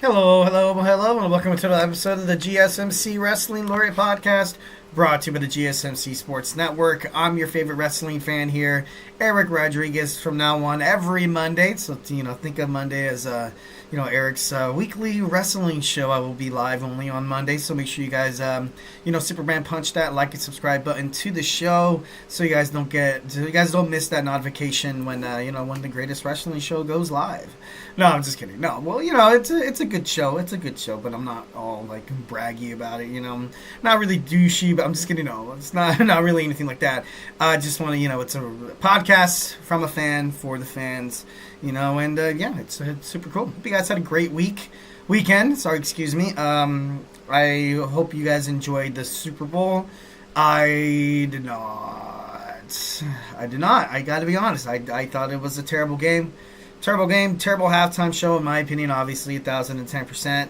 Hello, and welcome to another episode of the GSMC Wrestling Laureate podcast, brought to you by the GSMC Sports Network. I'm your favorite wrestling fan here, Eric Rodriguez, from now on every Monday. So, think of Monday as, Eric's weekly wrestling show. I will be live only on Monday, so make sure you guys, Superman punch that like and subscribe button to the show so you guys don't miss that notification when the greatest wrestling show goes live. No, I'm just kidding. No, well, it's a good show. It's a good show, but I'm not all like braggy about it. I'm not really douchey, but I'm just kidding. No, it's not really anything like that. I just want to, it's a podcast from a fan for the fans, and it's super cool. Hope you guys had a great weekend. Sorry, excuse me. I hope you guys enjoyed the Super Bowl. I did not. I got to be honest. I thought it was a terrible game. Terrible game, terrible halftime show, in my opinion, obviously, 1,010%.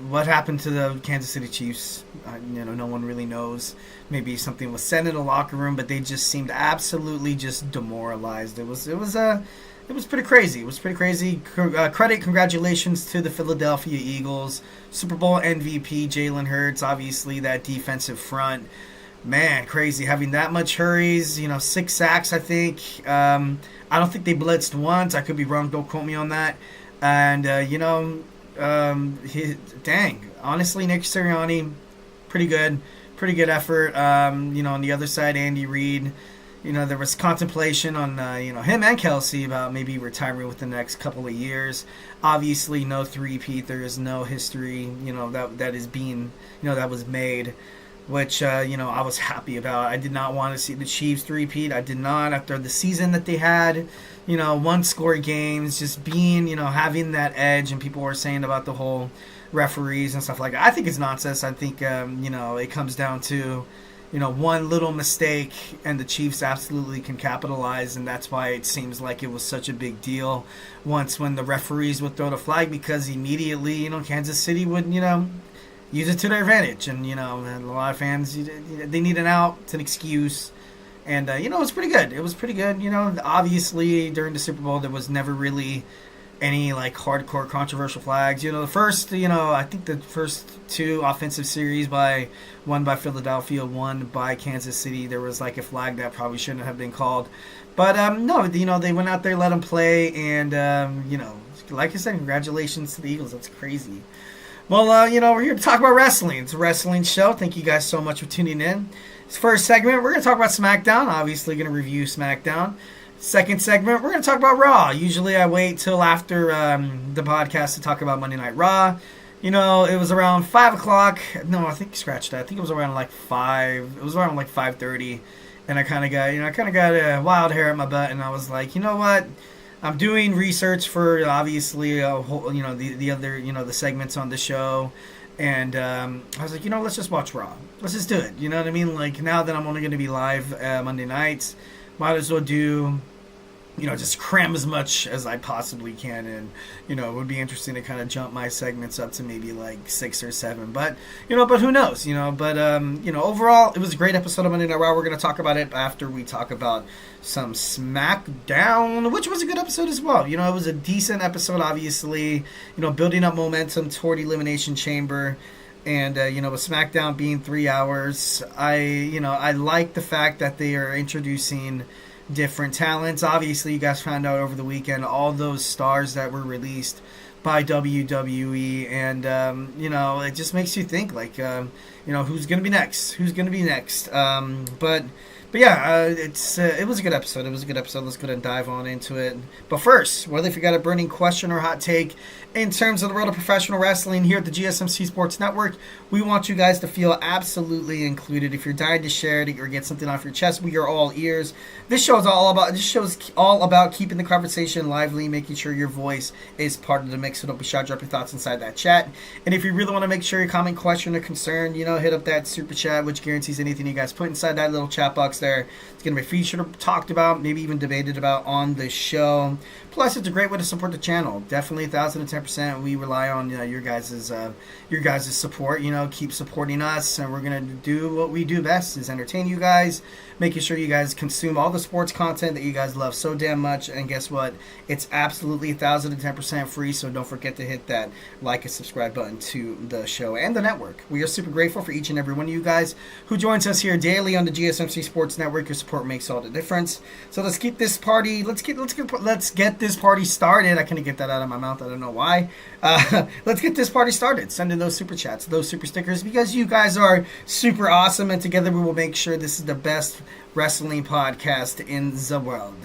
What happened to the Kansas City Chiefs? No one really knows. Maybe something was said in the locker room, but they just seemed absolutely just demoralized. It was pretty crazy. It was pretty crazy. Congratulations to the Philadelphia Eagles. Super Bowl MVP, Jalen Hurts, obviously, that defensive front. Man, crazy. Having that much hurries, 6 sacks, I think. I don't think they blitzed once. I could be wrong. Don't quote me on that. And, dang. Honestly, Nick Sirianni, pretty good. Pretty good effort. On the other side, Andy Reid, there was contemplation on, him and Kelsey about maybe retiring within the next couple of years. Obviously, no three-peat. There is no history, that is being, that was made, which, I was happy about. I did not want to see the Chiefs three-peat. I did not, after the season that they had, one-score games, just being, having that edge, and people were saying about the whole referees and stuff like that. I think it's nonsense. I think, it comes down to, one little mistake, and the Chiefs absolutely can capitalize, and that's why it seems like it was such a big deal when the referees would throw the flag, because immediately, Kansas City would, use it to their advantage. And, and a lot of fans, they need an out. It's an excuse. And, it was pretty good. It was pretty good. Obviously, during the Super Bowl, there was never really any, hardcore controversial flags. The first, I think the first 2 offensive series, one by Philadelphia, one by Kansas City, there was, a flag that probably shouldn't have been called. But, no, they went out there, let them play. And, like I said, congratulations to the Eagles. That's crazy. Well, we're here to talk about wrestling. It's a wrestling show. Thank you guys so much for tuning in. This first segment, we're going to talk about SmackDown. Obviously, going to review SmackDown. Second segment, we're going to talk about Raw. Usually, I wait till after the podcast to talk about Monday Night Raw. It was around 5 o'clock. No, I think scratch that. I think it was around 5. It was around 5:30, and I kind of got a wild hair at my butt, and I was like, you know what? I'm doing research for, obviously, the other, the segments on the show. And I was like, let's just watch Raw. Let's just do it. You know what I mean? Now that I'm only going to be live Monday nights, might as well do, just cram as much as I possibly can. And, it would be interesting to kind of jump my segments up to maybe 6 or 7. But, but who knows? But, overall, it was a great episode of Monday Night Raw. We're going to talk about it after we talk about some SmackDown, which was a good episode as well. It was a decent episode, obviously, building up momentum toward Elimination Chamber. And, with SmackDown being 3 hours, I like the fact that they are introducing different talents. Obviously, you guys found out over the weekend all those stars that were released by WWE, and it just makes you think who's gonna be next. But yeah, it was a good episode. Let's go ahead and dive on into it. But first, whether if you got a burning question or hot take in terms of the world of professional wrestling here at the GSMC Sports Network, we want you guys to feel absolutely included. If you're dying to share it or get something off your chest, we are all ears. This show is all about keeping the conversation lively, making sure your voice is part of the mix. So don't be shy, drop your thoughts inside that chat. And if you really want to make sure your comment, question, or concern, hit up that super chat, which guarantees anything you guys put inside that little chat box there. It's going to be featured, talked about, maybe even debated about on the show. Plus, it's a great way to support the channel. Definitely 1,010%. We rely on your guys' support. Keep supporting us, and we're gonna do what we do best: is entertain you guys, making sure you guys consume all the sports content that you guys love so damn much. And guess what? It's absolutely 1,010% free. So don't forget to hit that like and subscribe button to the show and the network. We are super grateful for each and every one of you guys who joins us here daily on the GSMC Sports Network. Your support makes all the difference. So let's keep this party. Let's get this party started. I couldn't get that out of my mouth. I don't know why. Let's get this party started. Send in those super chats, those super stickers, because you guys are super awesome, and together we will make sure this is the best wrestling podcast in the world.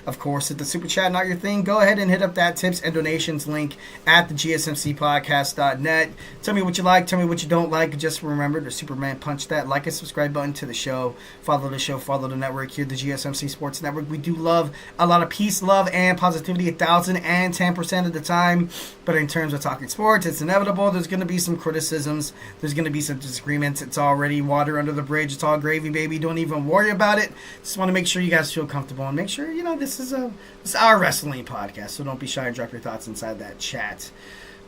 Of course, if the super chat not your thing, go ahead and hit up that tips and donations link at the gsmcpodcast.net. Tell me what you like, tell me what you don't like. Just remember to Superman punch that like and subscribe button to the show. Follow the show, follow the network here, the GSMC Sports Network. We do love a lot of peace, love, and positivity 1,010% of the time. But in terms of talking sports, it's inevitable. There's going to be some criticisms. There's going to be some disagreements. It's already water under the bridge. It's all gravy, baby. Don't even worry about it. Just want to make sure you guys feel comfortable and make sure, this is our wrestling podcast. So don't be shy and drop your thoughts inside that chat.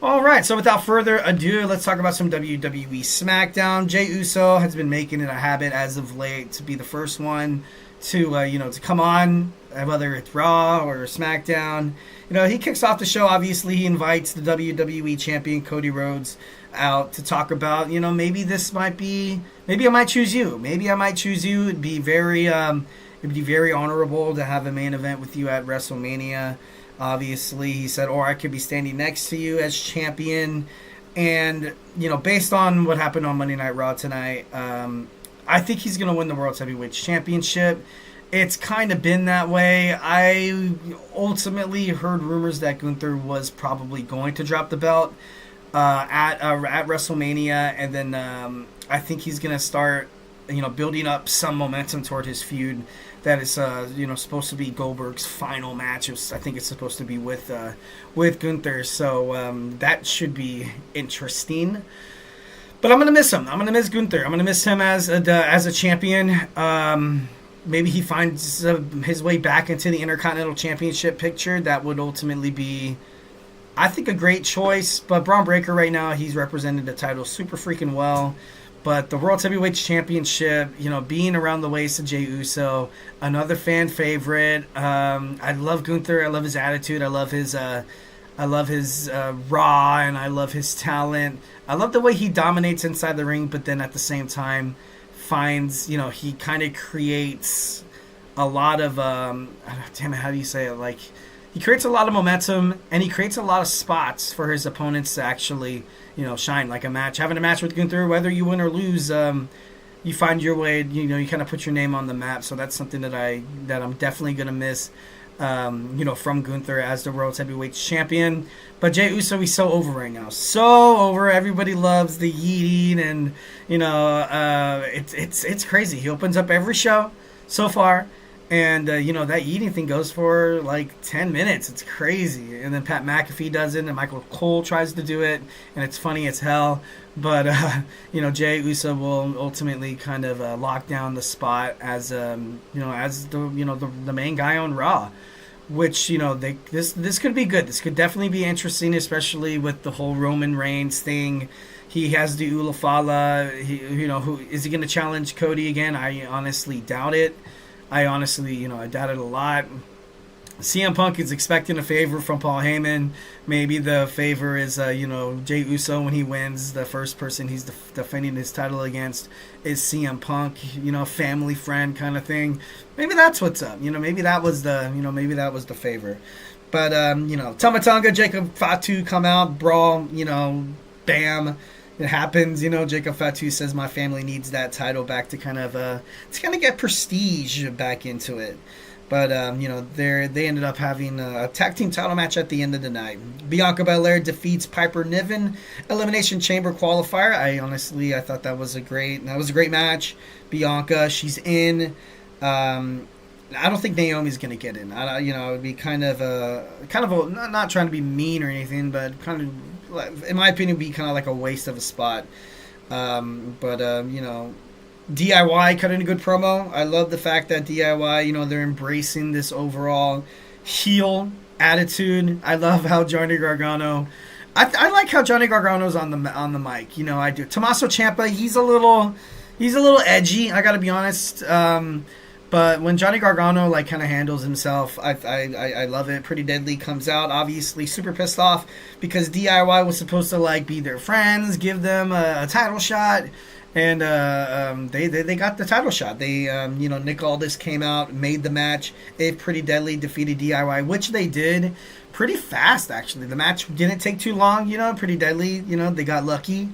All right, so without further ado, let's talk about some WWE Smackdown. Jey Uso has been making it a habit as of late to be the first one to come on, whether it's Raw or SmackDown. He kicks off the show. Obviously, he invites the WWE champion Cody Rhodes out to talk about, maybe I might choose you. Maybe I might choose you. It'd be very honorable to have a main event with you at WrestleMania. Obviously, he said, or I could be standing next to you as champion. And, based on what happened on Monday Night Raw tonight, I think he's going to win the World Heavyweight Championship. It's kind of been that way. I ultimately heard rumors that Gunther was probably going to drop the belt at WrestleMania. And then I think he's going to start, building up some momentum toward his feud. That is, supposed to be Goldberg's final match. I think it's supposed to be with Gunther. So that should be interesting. But I'm gonna miss him. I'm gonna miss Gunther. I'm gonna miss him as a champion. Maybe he finds his way back into the Intercontinental Championship picture. That would ultimately be, I think, a great choice. But Braun Breaker right now, he's represented the title super freaking well. But the World Heavyweight Championship, being around the waist of Jey Uso, another fan favorite. I love Gunther. I love his attitude. I love his raw, and I love his talent. I love the way he dominates inside the ring, but then at the same time finds, he kind of creates a lot of, how do you say it? Like, he creates a lot of momentum, and he creates a lot of spots for his opponents to actually, shine. Like having a match with Gunther, whether you win or lose, you find your way, you kind of put your name on the map. So that's something that I'm definitely going to miss, from Gunther as the World Heavyweight Champion. But Jey Uso, he's so over right now. So over. Everybody loves the yeeting, and, it's crazy. He opens up every show so far. And, that yeeting thing goes for like 10 minutes. It's crazy. And then Pat McAfee does it, and Michael Cole tries to do it, and it's funny as hell. But, Jey Uso will ultimately kind of lock down the spot as the main guy on Raw. Which, this could be good. This could definitely be interesting, especially with the whole Roman Reigns thing. He has the Ula Fala. Who is he going to challenge Cody again? I honestly doubt it. I doubt it a lot. CM Punk is expecting a favor from Paul Heyman. Maybe the favor is, Jey Uso when he wins. The first person he's defending his title against is CM Punk. Family friend kind of thing. Maybe that's what's up. Maybe that was the favor. But Tama Tanga, Jakob, Fatu come out, brawl. Bam. It happens, Jacob Fatu says my family needs that title back to kind of get prestige back into it. But, they ended up having a tag team title match at the end of the night. Bianca Belair defeats Piper Niven, Elimination Chamber qualifier. I thought that was a great match. Bianca, she's in. I don't think Naomi's going to get in. It would be kind of not trying to be mean or anything, but kind of, in my opinion, be kind of like a waste of a spot. DIY cut in a good promo. I love the fact that DIY, they're embracing this overall heel attitude. I love how Johnny Gargano. I like how Johnny Gargano's on the mic. I do. Tommaso Ciampa, he's a little edgy. I got to be honest. But when Johnny Gargano kind of handles himself, I love it. Pretty Deadly comes out, obviously super pissed off because DIY was supposed to be their friends, give them a title shot, and they got the title shot. They Nick Aldis came out, made the match. If Pretty Deadly defeated DIY, which they did pretty fast actually. The match didn't take too long. Pretty Deadly. They got lucky.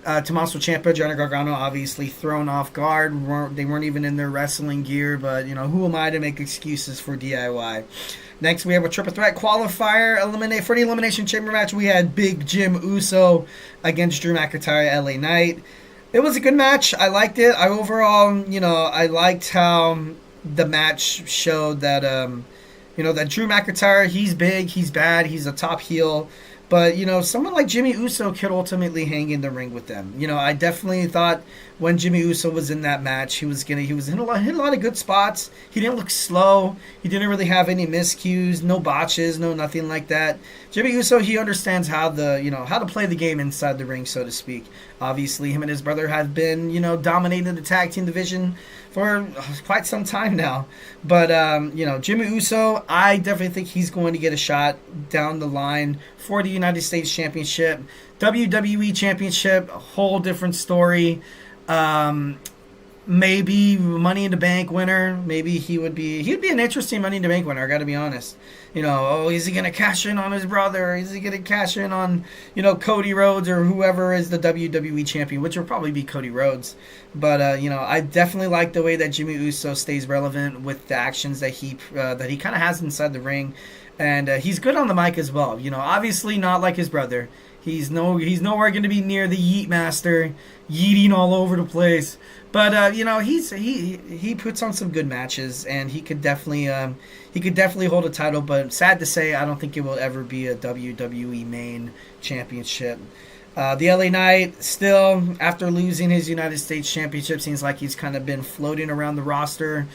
Tommaso Ciampa, Johnny Gargano, obviously thrown off guard. They weren't even in their wrestling gear, but who am I to make excuses for DIY? Next, we have a triple threat qualifier for the Elimination Chamber match. We had Big Jim Uso against Drew McIntyre, LA Knight. It was a good match. I liked it. I liked how the match showed that that Drew McIntyre, he's big, he's bad, he's a top heel. But, someone like Jimmy Uso could ultimately hang in the ring with them. I definitely thought when Jimmy Uso was in that match, he was hitting a lot of good spots. He didn't look slow. He didn't really have any miscues, no botches, no nothing like that. Jimmy Uso, he understands how to play the game inside the ring, so to speak. Obviously, him and his brother have been, dominating the tag team division for quite some time now. But, Jimmy Uso, I definitely think he's going to get a shot down the line for the United States Championship. WWE Championship, a whole different story. Maybe Money in the Bank winner. Maybe he'd be an interesting Money in the Bank winner, I gotta be honest. Is he gonna cash in on his brother? Is he gonna cash in on, Cody Rhodes or whoever is the WWE champion, which will probably be Cody Rhodes. But I definitely like the way that Jimmy Uso stays relevant with the actions that he kind of has inside the ring, and he's good on the mic as well. Obviously not like his brother. He's nowhere going to be near the Yeet Master, yeeting all over the place. But he puts on some good matches, and he could definitely hold a title. But sad to say, I don't think it will ever be a WWE main championship. The LA Knight still, after losing his United States Championship, seems like he's kind of been floating around the roster.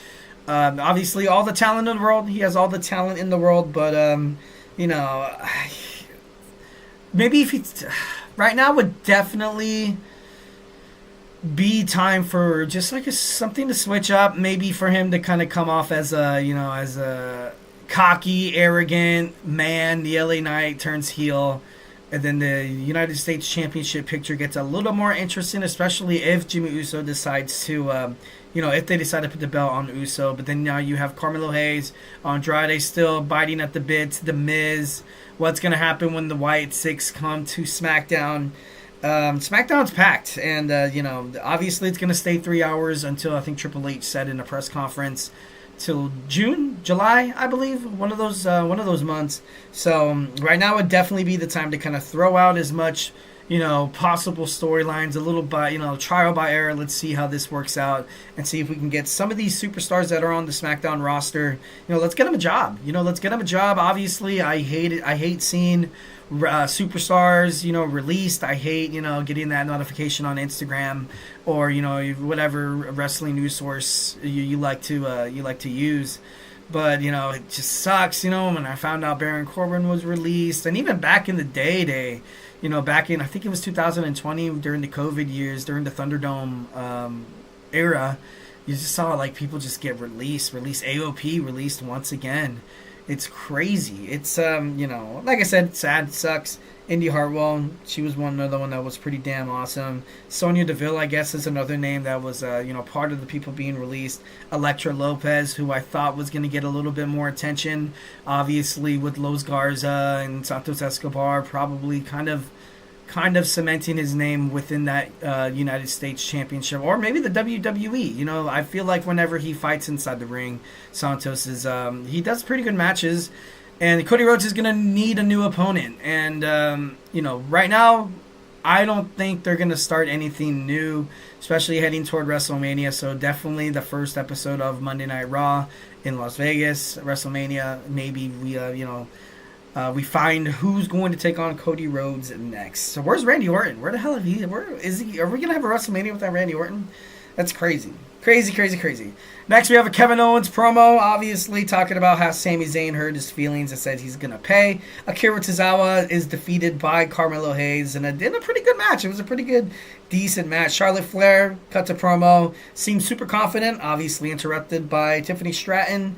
Obviously, all the talent in the world. He has all the talent in the world, but maybe if he right now would definitely be time for just something to switch up. Maybe for him to kind of come off as a cocky, arrogant man. The LA Knight turns heel, and then the United States Championship picture gets a little more interesting, especially if Jimmy Uso decides to, if they decide to put the belt on Uso. But then now you have Carmelo Hayes, Andrade still biting at the bits, The Miz. What's going to happen when the White Six come to SmackDown? SmackDown's packed, and obviously it's going to stay 3 hours until I think Triple H said in a press conference till July, I believe, one of those months. So right now would definitely be the time to kind of throw out as much possible storylines, a little by trial by error. Let's see how this works out and see if we can get some of these superstars that are on the SmackDown roster. Let's get them a job. Let's get them a job. Obviously, I hate seeing superstars released. I hate getting that notification on Instagram or whatever wrestling news source you like to use. But it just sucks when I found out Baron Corbin was released, and even back in the day, back in I think it was 2020 during the COVID years, during the Thunderdome era, you just saw people just get released. AOP released once again. It's crazy. It's like I said, sad, sucks. Indy Hartwell, she was another one that was pretty damn awesome. Sonya Deville, I guess, is another name that was part of the people being released. Elektra Lopez, who I thought was going to get a little bit more attention, obviously with Los Garza and Santos Escobar probably kind of cementing his name within that United States Championship, or maybe the WWE. I feel like whenever he fights inside the ring, Santos he does pretty good matches, and Cody Rhodes is going to need a new opponent. And right now, I don't think they're going to start anything new, especially heading toward WrestleMania. So definitely the first episode of Monday Night Raw in Las Vegas, WrestleMania. Maybe we find who's going to take on Cody Rhodes next. So where's Randy Orton? Where the hell is he? Are we going to have a WrestleMania without Randy Orton? That's crazy. Crazy, crazy, crazy. Next, we have a Kevin Owens promo, obviously, talking about how Sami Zayn hurt his feelings and said he's going to pay. Akira Tozawa is defeated by Carmelo Hayes in a pretty good match. It was a pretty good, decent match. Charlotte Flair cuts a promo, seems super confident, obviously interrupted by Tiffany Stratton.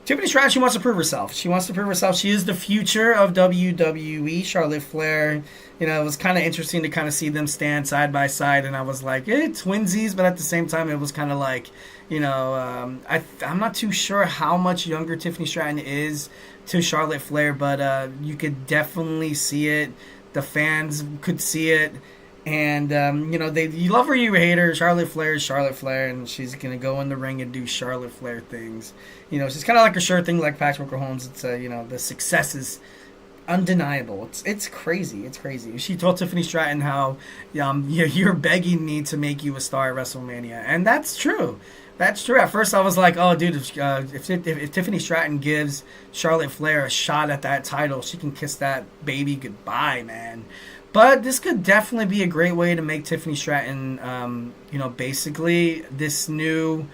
Tiffany Stratton, she wants to prove herself. She wants to prove herself. She is the future of WWE. Charlotte Flair, it was kind of interesting to kind of see them stand side by side, and I was like, twinsies, but at the same time, it was kind of like, I'm not too sure how much younger Tiffany Stratton is to Charlotte Flair, but you could definitely see it. The fans could see it. And, you love her, you hate her. Charlotte Flair is Charlotte Flair, and she's going to go in the ring and do Charlotte Flair things. She's kind of like a sure thing like Patrick Mahomes. It's, the success is undeniable. It's crazy. It's crazy. She told Tiffany Stratton how you're begging me to make you a star at WrestleMania. And that's true. That's true. At first I was like, oh, dude, if Tiffany Stratton gives Charlotte Flair a shot at that title, she can kiss that baby goodbye, man. But this could definitely be a great way to make Tiffany Stratton, basically this new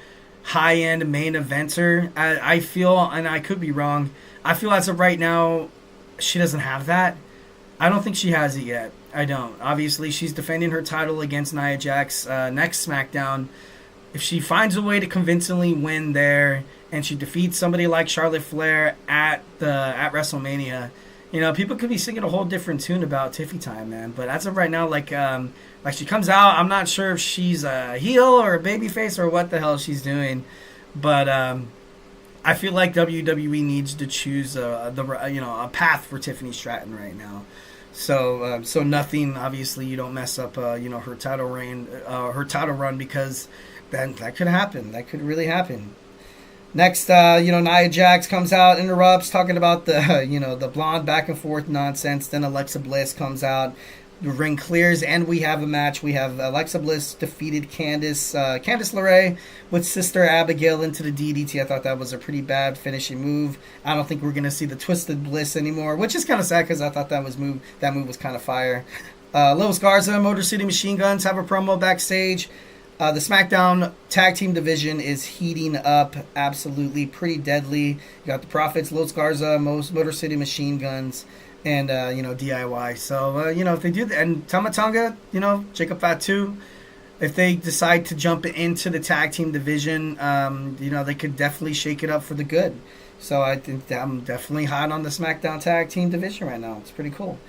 high-end main eventer. I feel, and I could be wrong, I feel as of right now, she doesn't have that. I don't think she has it yet. I don't. Obviously, she's defending her title against Nia Jax next SmackDown. If she finds a way to convincingly win there, and she defeats somebody like Charlotte Flair at WrestleMania, people could be singing a whole different tune about Tiffy time, man. But as of right now, like she comes out, I'm not sure if she's a heel or a babyface or what the hell she's doing. But I feel like WWE needs to choose a path for Tiffany Stratton right now. So nothing. Obviously, you don't mess up her title reign, her title run, because then that could happen. That could really happen. Next, Nia Jax comes out, interrupts, talking about the blonde back and forth nonsense. Then Alexa Bliss comes out. The ring clears, and we have a match. We have Alexa Bliss defeated Candice LeRae with Sister Abigail into the DDT. I thought that was a pretty bad finishing move. I don't think we're going to see the Twisted Bliss anymore, which is kind of sad because I thought that move was kind of fire. Lewis Garza, Motor City Machine Guns have a promo backstage. The SmackDown Tag Team Division is heating up, absolutely pretty deadly. You got the Profits, Los Garza, Motor City Machine Guns, and DIY. So if they do that, and Tanga, Jakob Fatu, if they decide to jump into the Tag Team Division, they could definitely shake it up for the good. So I think I'm definitely hot on the SmackDown Tag Team Division right now. It's pretty cool.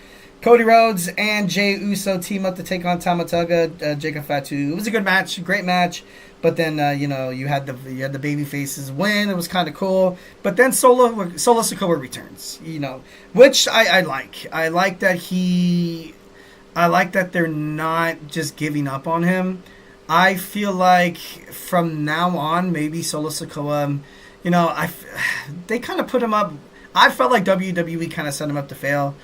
Cody Rhodes and Jey Uso team up to take on Tama, Jacob Fatu. It was a good match, great match. But then you had the baby faces win. It was kind of cool. But then Solo Sikoa returns, which I like. I like that they're not just giving up on him. I feel like from now on, maybe Solo Sikoa, they kind of put him up. I felt like WWE kind of set him up to fail.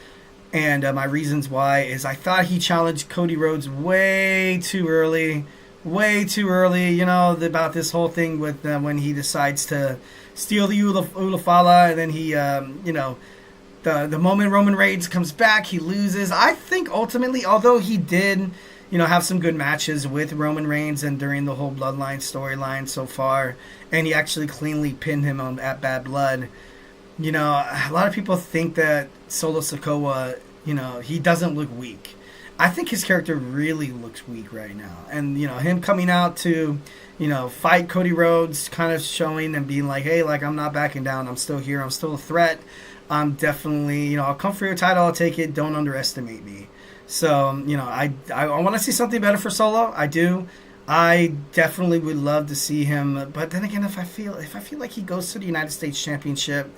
And my reasons why is I thought he challenged Cody Rhodes way too early, about this whole thing with when he decides to steal the Ulafala, and then he, the moment Roman Reigns comes back, he loses. I think ultimately, although he did, have some good matches with Roman Reigns and during the whole Bloodline storyline so far, and he actually cleanly pinned him at Bad Blood, a lot of people think that Solo Sikoa, he doesn't look weak. I think his character really looks weak right now. And, him coming out to, fight Cody Rhodes, kind of showing and being like, hey, I'm not backing down. I'm still here. I'm still a threat. I'm definitely, I'll come for your title. I'll take it. Don't underestimate me. So, I want to see something better for Solo. I do. I definitely would love to see him. But then again, if I feel like he goes to the United States Championship,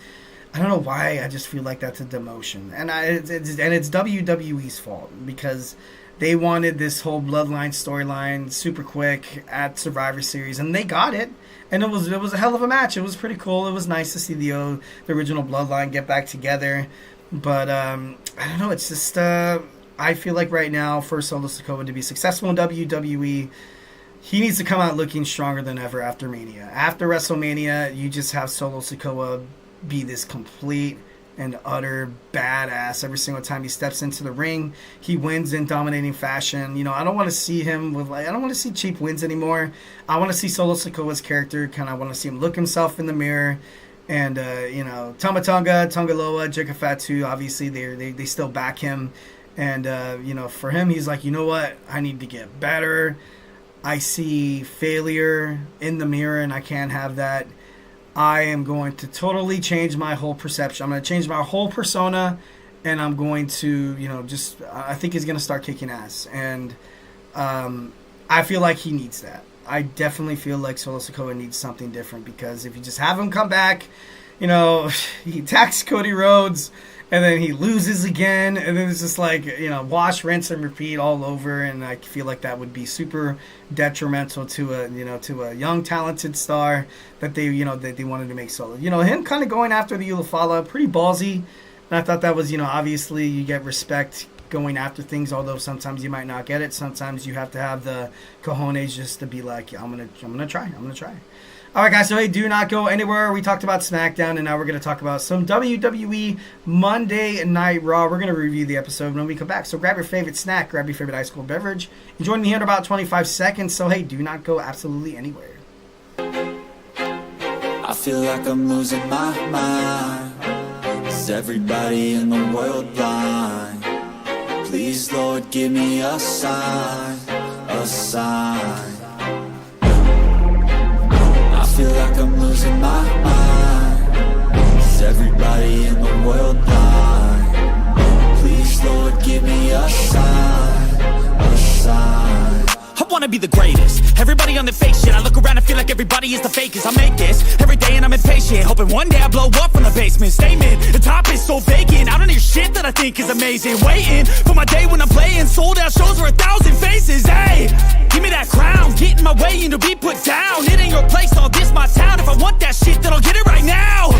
I don't know why. I just feel like that's a demotion, and it's WWE's fault because they wanted this whole Bloodline storyline super quick at Survivor Series, and they got it, and it was a hell of a match. It was pretty cool. It was nice to see the original Bloodline get back together, but I don't know. It's just I feel like right now for Solo Sikoa to be successful in WWE, he needs to come out looking stronger than ever after Mania. After WrestleMania, you just have Solo Sikoa be this complete and utter badass every single time he steps into the ring. He wins in dominating fashion. You know, I don't want to see him with I don't want to see cheap wins anymore. I want to see Solo Sikoa's character. Kind of want to see him look himself in the mirror. And you know, Tama Tonga, Tonga Loa, Jakob Fatu, obviously they still back him. And you know, for him, he's like, you know what? I need to get better. I see failure in the mirror, and I can't have that. I am going to totally change my whole perception. I'm going to change my whole persona, and I'm going to, you know, I think he's going to start kicking ass. And I feel like he needs that. I definitely feel like Solo Sikoa needs something different, because if you just have him come back, you know, he attacks Cody Rhodes, and then he loses again, and then it's just like, you know, wash, rinse, and repeat all over. And I feel like that would be super detrimental to a young talented star that they wanted to make Solo. You know, him kind of going after the Ulafala, pretty ballsy. And I thought that was, you know, obviously you get respect going after things, although sometimes you might not get it. Sometimes you have to have the cojones just to be like, I'm gonna try. All right, guys, so hey, do not go anywhere. We talked about SmackDown, and now we're going to talk about some WWE Monday Night Raw. We're going to review the episode when we come back. So grab your favorite snack, grab your favorite ice cold beverage, and join me here in about 25 seconds. So hey, do not go absolutely anywhere. I feel like I'm losing my mind. Is everybody in the world blind? Please, Lord, give me a sign, a sign. I feel like I'm losing my mind. Is everybody in the world blind? Please, Lord, give me a sign, a sign. I wanna be the greatest. Everybody on the fake shit. I look around and feel like everybody is the fakest. I make this every day and I'm impatient, hoping one day I blow up from the basement. Statement, the top is so vacant. I don't hear shit that I think is amazing. Waiting for my day when I'm playing sold out shows for 1,000 faces. Hey, give me that crown, get in my way and to be put down. It ain't your place, all this my town. If I want that shit, then I'll get it right now.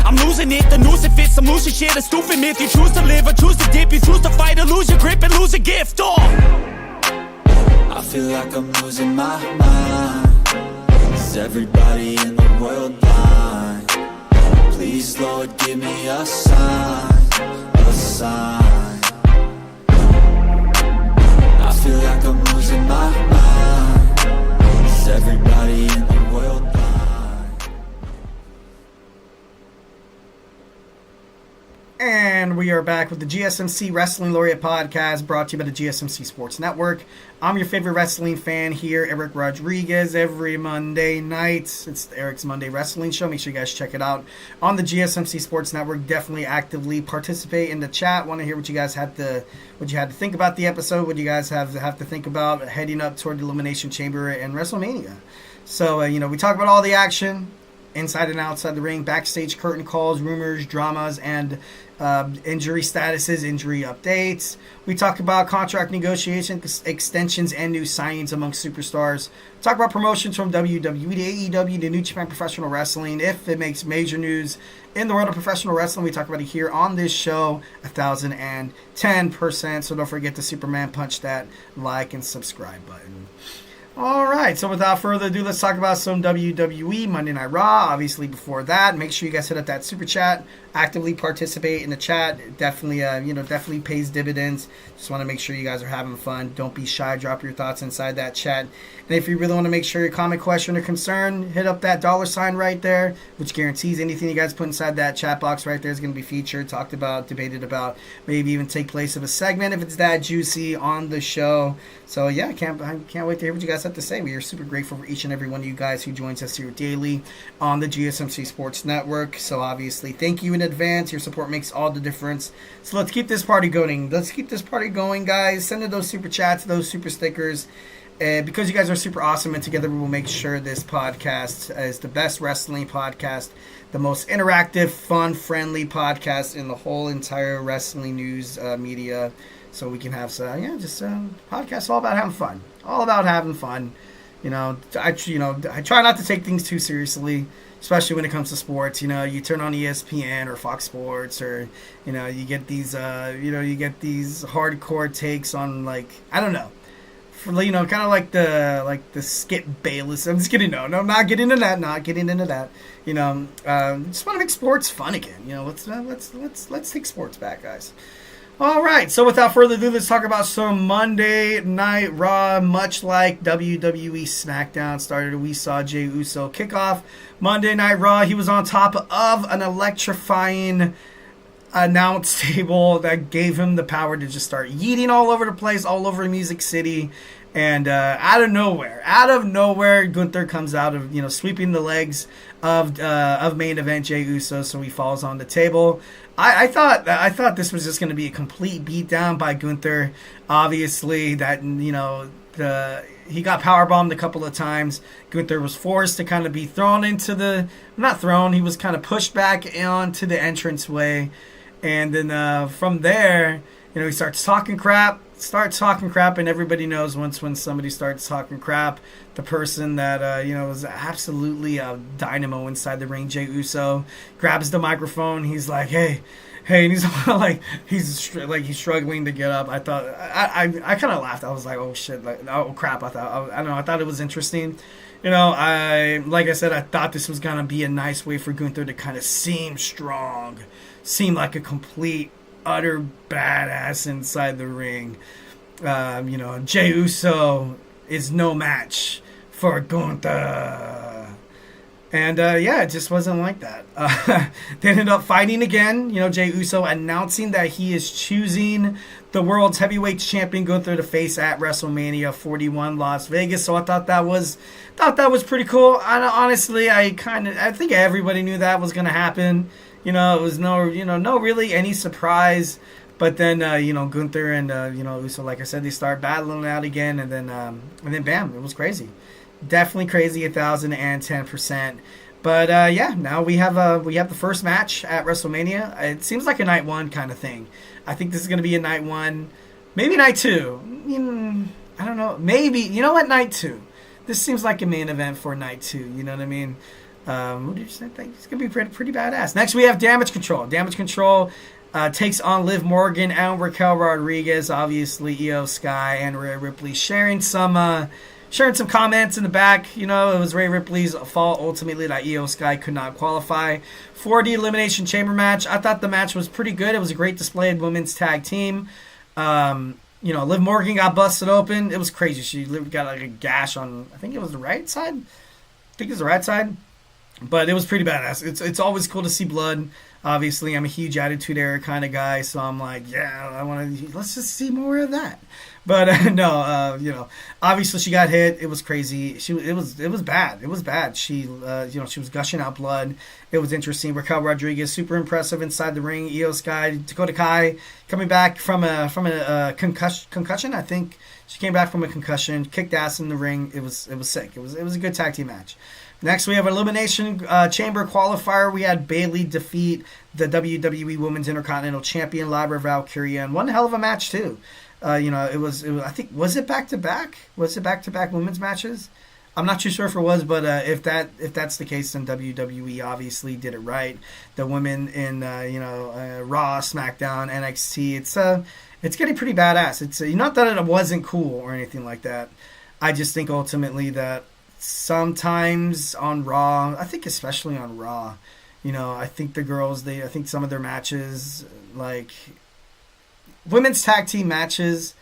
I'm losing it, the noose it fits. I'm losing shit, a stupid myth. You choose to live or choose to dip. You choose to fight or lose your grip and lose a gift. I feel like I'm losing my mind. Is everybody in the world blind? Please, Lord, give me a sign, a sign. I feel like I'm losing my mind. Is everybody in the world blind? And we are back with the GSMC Wrestling Laureate podcast, brought to you by the GSMC Sports Network. I'm your favorite wrestling fan here, Eric Rodriguez, every Monday night. It's Eric's Monday Wrestling Show. Make sure you guys check it out on the GSMC Sports Network. Definitely actively participate in the chat. Want to hear what you guys had to think about the episode, what you guys have to think about heading up toward the Elimination Chamber and WrestleMania. So, you know, we talk about all the action, inside and outside the ring, backstage curtain calls, rumors, dramas, and injury statuses, injury updates. We talk about contract negotiations, extensions, and new signings amongst superstars. Talk about promotions from WWE to AEW to New Japan Professional Wrestling. If it makes major news in the world of professional wrestling, we talk about it here on this show 1,010%. So don't forget to Superman punch that like and subscribe button. All right, so without further ado, let's talk about some WWE Monday Night Raw. Obviously, before that, make sure you guys hit up that super chat. Actively participate in the chat. It definitely pays dividends. Just want to make sure you guys are having fun. Don't be shy. Drop your thoughts inside that chat. And if you really want to make sure your comment, question, or concern, hit up that $sign right there, which guarantees anything you guys put inside that chat box right there is going to be featured, talked about, debated about, maybe even take place of a segment if it's that juicy on the show. So yeah, I can't wait to hear what you guys have to say. We are super grateful for each and every one of you guys who joins us here daily on the GSMC Sports Network. So obviously, thank you in advance. Your support makes all the difference. So let's keep this party going. Guys. Send in those super chats, those super stickers. Because you guys are super awesome, and together we will make sure this podcast is the best wrestling podcast, the most interactive, fun, friendly podcast in the whole entire wrestling news media. So we can have podcasts all about having fun. All about having fun. I try not to take things too seriously, especially when it comes to sports. You turn on ESPN or Fox Sports, or you get these hardcore takes on, like, I don't know, for, you know, kind of like the Skip Bayless. I'm just kidding. No, not getting into that. Not getting into that. You know, just want to make sports fun again. You know, let's take sports back, guys. All right, so without further ado, let's talk about some Monday Night Raw. Much like WWE Smackdown started, we saw Jey Uso kick off Monday Night Raw. He was on top of an electrifying announce table that gave him the power to just start yeeting all over the place, all over Music City. And out of nowhere, Gunther comes out of, you know, sweeping the legs of main event Jey Uso, so he falls on the table. I thought this was just going to be a complete beatdown by Gunther. Obviously, that, you know, he got powerbombed a couple of times. Gunther was forced to kind of be thrown into he was kind of pushed back onto the entranceway. And then from there, you know, he starts talking crap, and everybody knows when somebody starts talking crap, the person that, you know, was absolutely a dynamo inside the ring, Jey Uso, grabs the microphone. He's like, hey, and he's like, he's struggling to get up. I thought, I kind of laughed. I was like, oh shit, like, oh crap. I thought it was interesting. You know, like I said, I thought this was going to be a nice way for Gunther to kind of seem strong, seem like a complete, utter badass inside the ring. You know, Jey Uso is no match for Gunther. And yeah, it just wasn't like that. They ended up fighting again. You know, Jey Uso announcing that he is choosing the world's heavyweight champion Gunther to face at WrestleMania 41 Las Vegas. So I thought that was pretty cool. Honestly, I think everybody knew that was going to happen. You know, it was no really any surprise. But then, you know, Gunther and, you know, Uso, like I said, they start battling out again. And then bam, it was crazy. Definitely crazy, 1,010%. But, yeah, now we have the first match at WrestleMania. It seems like a night one kind of thing. I think this is going to be a night one. Maybe night two. I don't know. Maybe. You know what? Night two. This seems like a main event for night two. You know what I mean? I think it's going to be pretty badass. Next, we have Damage Control. Damage Control takes on Liv Morgan and Raquel Rodriguez. Obviously, Io Sky and Rhea Ripley sharing some comments in the back. You know, it was Rhea Ripley's fault ultimately that Io Sky could not qualify for the Elimination Chamber match. I thought the match was pretty good. It was a great display of women's tag team. You know, Liv Morgan got busted open. It was crazy. She got like a gash on, I think it was the right side. But it was pretty badass. It's always cool to see blood. Obviously, I'm a huge Attitude Era kind of guy, so I'm like, yeah, let's just see more of that. But no, you know, obviously she got hit. It was crazy. It was bad. It was bad. She, you know, she was gushing out blood. It was interesting. Raquel Rodriguez, super impressive inside the ring. Io Sky, Dakota Kai, coming back from a concussion. I think she came back from a concussion, kicked ass in the ring. It was sick. It was a good tag team match. Next, we have an Elimination Chamber qualifier. We had Bayley defeat the WWE Women's Intercontinental Champion, Lyra Valkyria, and one hell of a match, too. You know, it was I think, was it back-to-back? Was it back-to-back women's matches? I'm not too sure if it was, but if that's the case, then WWE obviously did it right. The women in, you know, Raw, SmackDown, NXT, it's getting pretty badass. It's not that it wasn't cool or anything like that. I just think ultimately that sometimes on Raw, I think especially on Raw, you know, I think the girls, I think some of their matches, like women's tag team matches,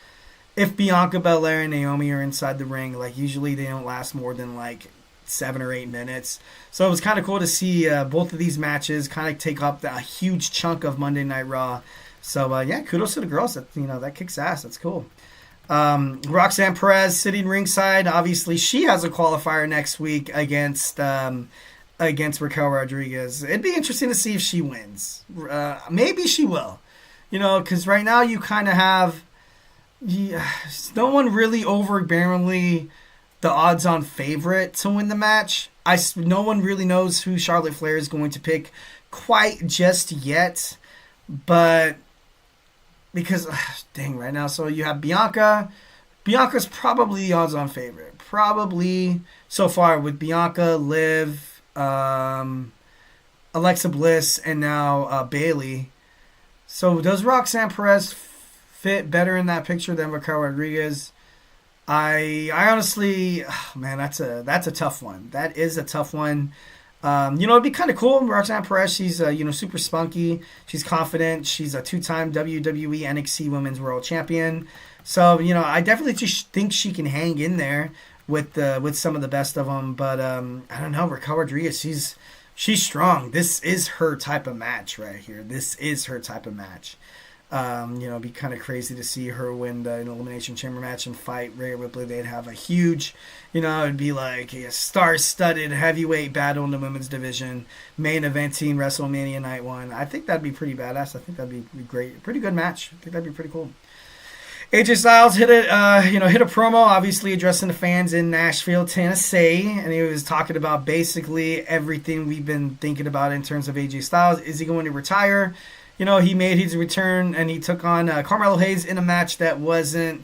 if Bianca Belair and Naomi are inside the ring, like usually they don't last more than like 7 or 8 minutes. So it was kind of cool to see both of these matches kind of take up a huge chunk of Monday Night Raw. So yeah, kudos to the girls. That, you know, that kicks ass. That's cool. Roxanne Perez sitting ringside. Obviously, she has a qualifier next week against Raquel Rodriguez. It'd be interesting to see if she wins. Maybe she will. You know, because right now you kind of have no one really overbearingly the odds-on favorite to win the match. No one really knows who Charlotte Flair is going to pick quite just yet. But because, dang, right now, so you have Bianca. Bianca's probably the odds-on favorite. Probably so far with Bianca, Liv, Alexa Bliss, and now Bayley. So does Roxanne Perez fit better in that picture than Raquel Rodriguez? I honestly, man, that's a tough one. That is a tough one. It'd be kind of cool. Roxanne Perez, she's super spunky. She's confident. She's a 2-time WWE NXT Women's World Champion. So I definitely just think she can hang in there with some of the best of them. But I don't know, Raquel Rodriguez, she's strong. This is her type of match right here. This is her type of match. It'd be kind of crazy to see her win an Elimination Chamber match and fight Rhea Ripley. They'd have a huge, it'd be like a star-studded heavyweight battle in the women's division, main eventing WrestleMania Night 1. I think that'd be pretty badass. I think that'd be great. Pretty good match. I think that'd be pretty cool. AJ Styles hit a promo, obviously addressing the fans in Nashville, Tennessee, and he was talking about basically everything we've been thinking about in terms of AJ Styles. Is he going to retire? He made his return and he took on Carmelo Hayes in a match that wasn't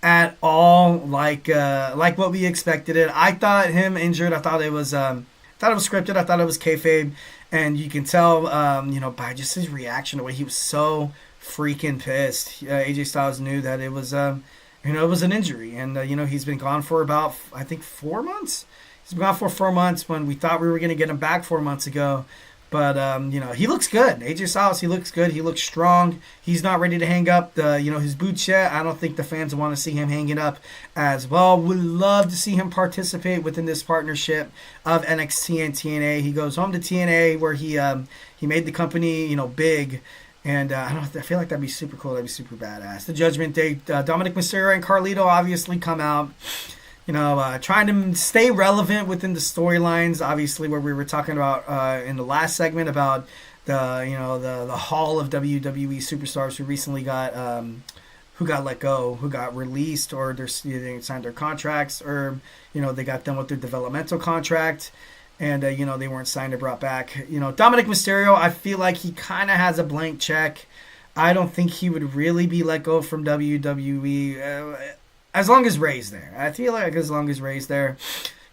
at all like what we expected it. I thought him injured. I thought it was scripted. I thought it was kayfabe, and you can tell by just his reaction, the way he was so freaking pissed. AJ Styles knew that it was it was an injury, and he's been gone for about, I think, 4 months. He's been gone for 4 months when we thought we were going to get him back 4 months ago. But he looks good. AJ Styles, he looks good. He looks strong. He's not ready to hang up his boots yet. I don't think the fans want to see him hanging up as well. Would love to see him participate within this partnership of NXT and TNA. He goes home to TNA where he made the company big. And I feel like that'd be super cool. That'd be super badass. The Judgment Day, Dominic Mysterio and Carlito obviously come out, trying to stay relevant within the storylines. Obviously, where we were talking about in the last segment about the hall of WWE superstars who recently got let go, who got released, or they signed their contracts, or they got done with their developmental contract. And, they weren't signed or brought back. Dominic Mysterio, I feel like he kind of has a blank check. I don't think he would really be let go from WWE as long as Ray's there. I feel like as long as Ray's there.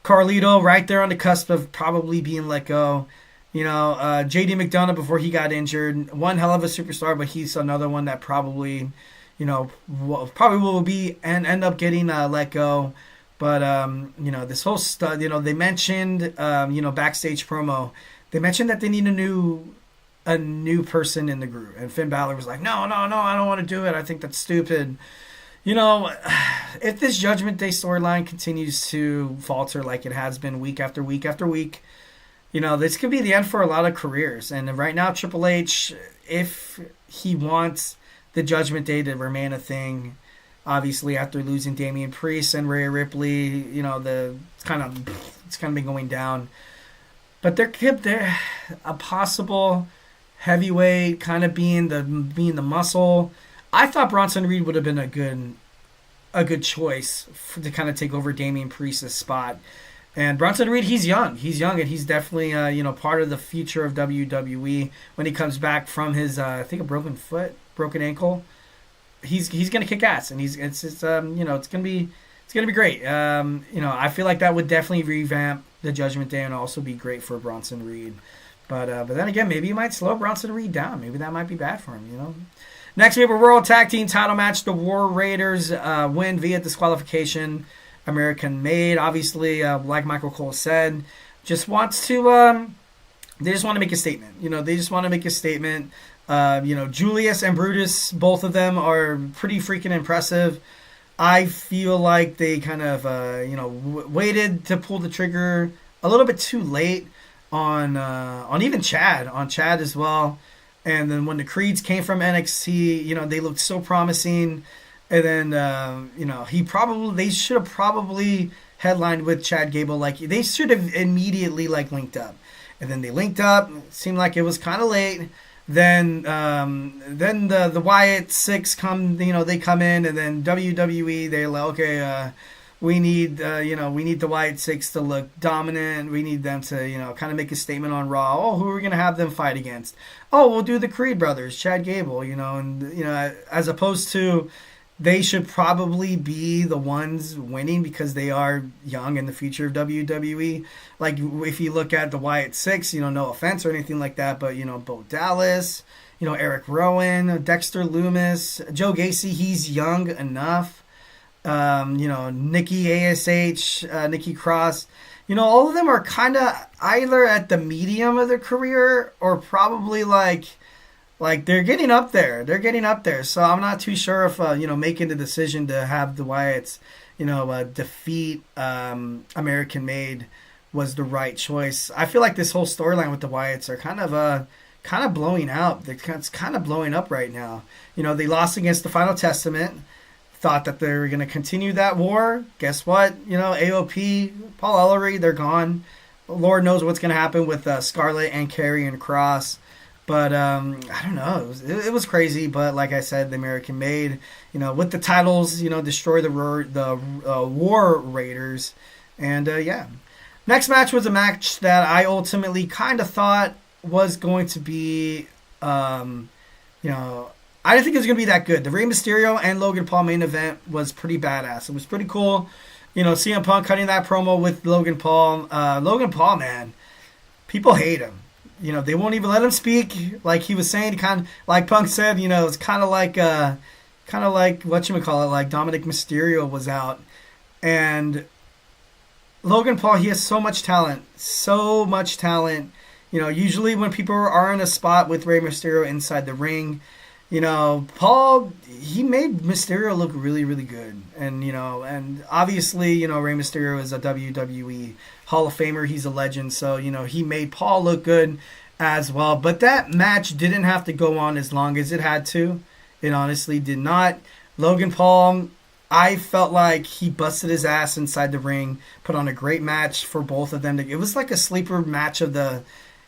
Carlito, right there on the cusp of probably being let go. JD McDonough before he got injured. One hell of a superstar, but he's another one that probably will be and end up getting let go. But, this whole stuff, they mentioned, backstage promo, they mentioned that they need a new person in the group. And Finn Balor was like, no, I don't want to do it. I think that's stupid. If this Judgment Day storyline continues to falter like it has been week after week after week, this could be the end for a lot of careers. And right now, Triple H, if he wants the Judgment Day to remain a thing, obviously, after losing Damian Priest and Rhea Ripley, it's kind of been going down. But there a possible heavyweight kind of being the muscle. I thought Bronson Reed would have been a good choice to kind of take over Damian Priest's spot. And Bronson Reed, he's young, and he's definitely part of the future of WWE when he comes back from his I think a broken ankle. He's gonna kick ass, and it's gonna be great. I feel like that would definitely revamp the Judgment Day and also be great for Bronson Reed. But then again, maybe you might slow Bronson Reed down. Maybe that might be bad for him. Next, we have a World Tag Team Title match. The War Raiders win via disqualification. American made, obviously, like Michael Cole said, just wants to. They just want to make a statement. They just want to make a statement. Julius and Brutus, both of them are pretty freaking impressive. I feel like they kind of, waited to pull the trigger a little bit too late on even Chad as well. And then when the Creeds came from NXT, they looked so promising. And then, they should have probably headlined with Chad Gable. Like, they should have immediately, linked up. And then they linked up. It seemed like it was kind of late. Then the Wyatt Six come, they come in, and then WWE, they're like, okay, we need the Wyatt Six to look dominant. We need them to, kind of make a statement on Raw. Oh, who are we going to have them fight against? Oh, we'll do the Creed brothers, Chad Gable, and, as opposed to, they should probably be the ones winning because they are young in the future of WWE. Like, if you look at the Wyatt Six, no offense or anything like that, but, Bo Dallas, Eric Rowan, Dexter Loomis, Joe Gacy, he's young enough. Nikki ASH, Nikki Cross. All of them are kind of either at the medium of their career or probably like they're getting up there. They're getting up there. So I'm not too sure if making the decision to have the Wyatts defeat American Made was the right choice. I feel like this whole storyline with the Wyatts are kind of blowing out. It's kind of blowing up right now. They lost against the Final Testament. Thought that they were going to continue that war. Guess what? AOP, Paul Ellery, they're gone. Lord knows what's going to happen with Scarlett and Carrie and Cross. But I don't know. It was crazy. But like I said, the American Made, with the titles, destroy the War Raiders. And yeah. Next match was a match that I ultimately kind of thought was going to be, I didn't think it was going to be that good. The Rey Mysterio and Logan Paul main event was pretty badass. It was pretty cool. CM Punk cutting that promo with Logan Paul. Logan Paul, man, people hate him. They won't even let him speak. Like he was saying, kind of like Punk said, it's kind of like whatchamacallit, like Dominic Mysterio was out. And Logan Paul, he has so much talent. So much talent. Usually when people are in a spot with Rey Mysterio inside the ring, Paul, he made Mysterio look really, really good. And obviously, Rey Mysterio is a WWE Hall of Famer. He's a legend. So, he made Paul look good as well. But that match didn't have to go on as long as it had to. It honestly did not. Logan Paul, I felt like he busted his ass inside the ring, put on a great match for both of them. It was like a sleeper match of the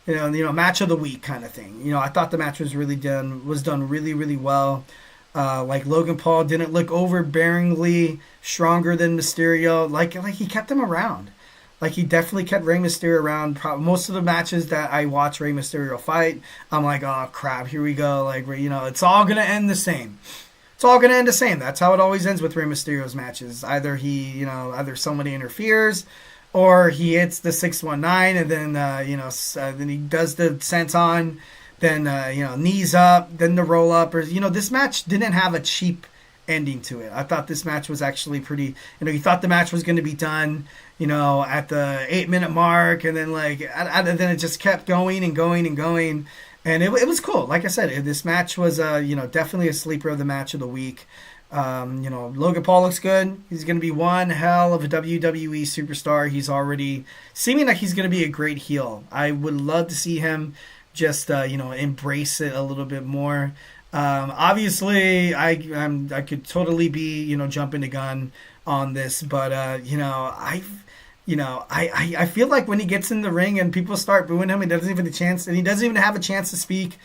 match of the week kind of thing. I thought the match was done really, really well. Like Logan Paul didn't look overbearingly stronger than Mysterio. Like he kept him around. Like he definitely kept Rey Mysterio around. Most of the matches that I watch Rey Mysterio fight, I'm like, oh crap, here we go. Like it's all gonna end the same. It's all gonna end the same. That's how it always ends with Rey Mysterio's matches. Either either somebody interferes, or he hits the 619 and then then he does the senton, then knees up, then the roll up. Or this match didn't have a cheap ending to it. I thought this match was actually pretty. You thought the match was going to be done, at the 8-minute mark, and then then it just kept going and going and going, and it was cool. Like I said, this match was definitely a sleeper of the match of the week. Logan Paul looks good. He's going to be one hell of a WWE superstar. He's already seeming like he's going to be a great heel. I would love to see him just, embrace it a little bit more. Obviously, I could totally be, jumping the gun on this, but, I feel like when he gets in the ring and people start booing him, he doesn't even have a chance to speak.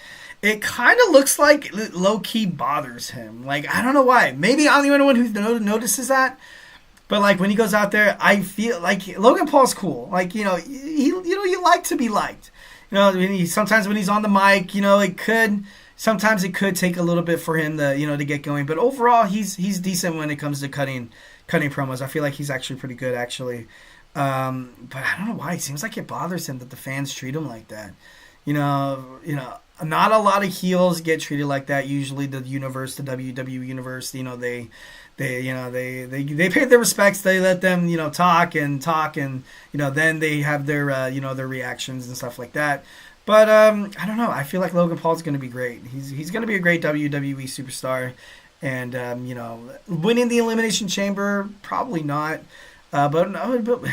It kind of looks like low-key bothers him. Like, I don't know why. Maybe I'm the only one who notices that. But, like, when he goes out there, I feel like Logan Paul's cool. Like, you like to be liked. Sometimes when he's on the mic, sometimes it could take a little bit for him to get going. But overall, he's decent when it comes to cutting promos. I feel like he's actually pretty good, actually. But I don't know why. It seems like it bothers him that the fans treat him like that. Not a lot of heels get treated like that. Usually, the WWE universe, they pay their respects. They let them, talk, and then they have their, their reactions and stuff like that. But I don't know. I feel like Logan Paul's going to be great. He's going to be a great WWE superstar, and winning the Elimination Chamber, probably not. But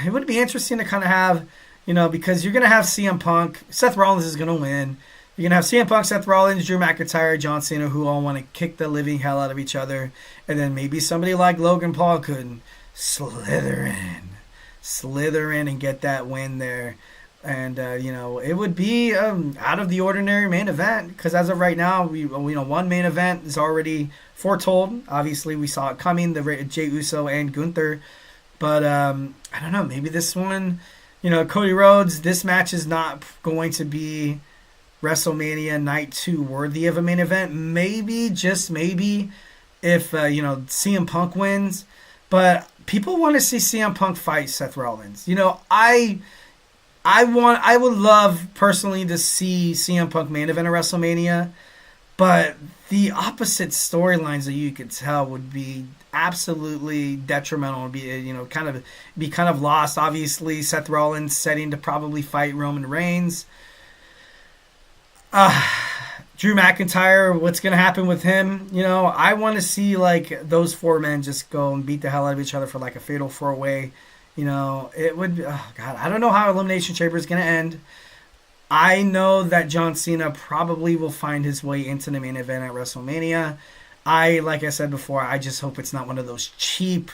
it would be interesting to kind of have, because you're going to have CM Punk. Seth Rollins is going to win. You're going to have CM Punk, Seth Rollins, Drew McIntyre, John Cena, who all want to kick the living hell out of each other. And then maybe somebody like Logan Paul could slither in and get that win there. And, it would be out of the ordinary main event. Because as of right now, one main event is already foretold. Obviously, we saw it coming, the Jey Uso and Gunther. But, I don't know, maybe this one, Cody Rhodes, this match is not going to be WrestleMania Night 2 worthy of a main event. Maybe, just maybe, if, CM Punk wins. But people want to see CM Punk fight Seth Rollins. I would love, personally, to see CM Punk main event at WrestleMania. But the opposite storylines that you could tell would be absolutely detrimental. Would be kind of lost. Obviously, Seth Rollins setting to probably fight Roman Reigns. Drew McIntyre, what's going to happen with him? I want to see like those four men just go and beat the hell out of each other for like a fatal four-way. It would. Oh God, I don't know how Elimination Chamber is going to end. I know that John Cena probably will find his way into the main event at WrestleMania. Like I said before, I just hope it's not one of those cheap,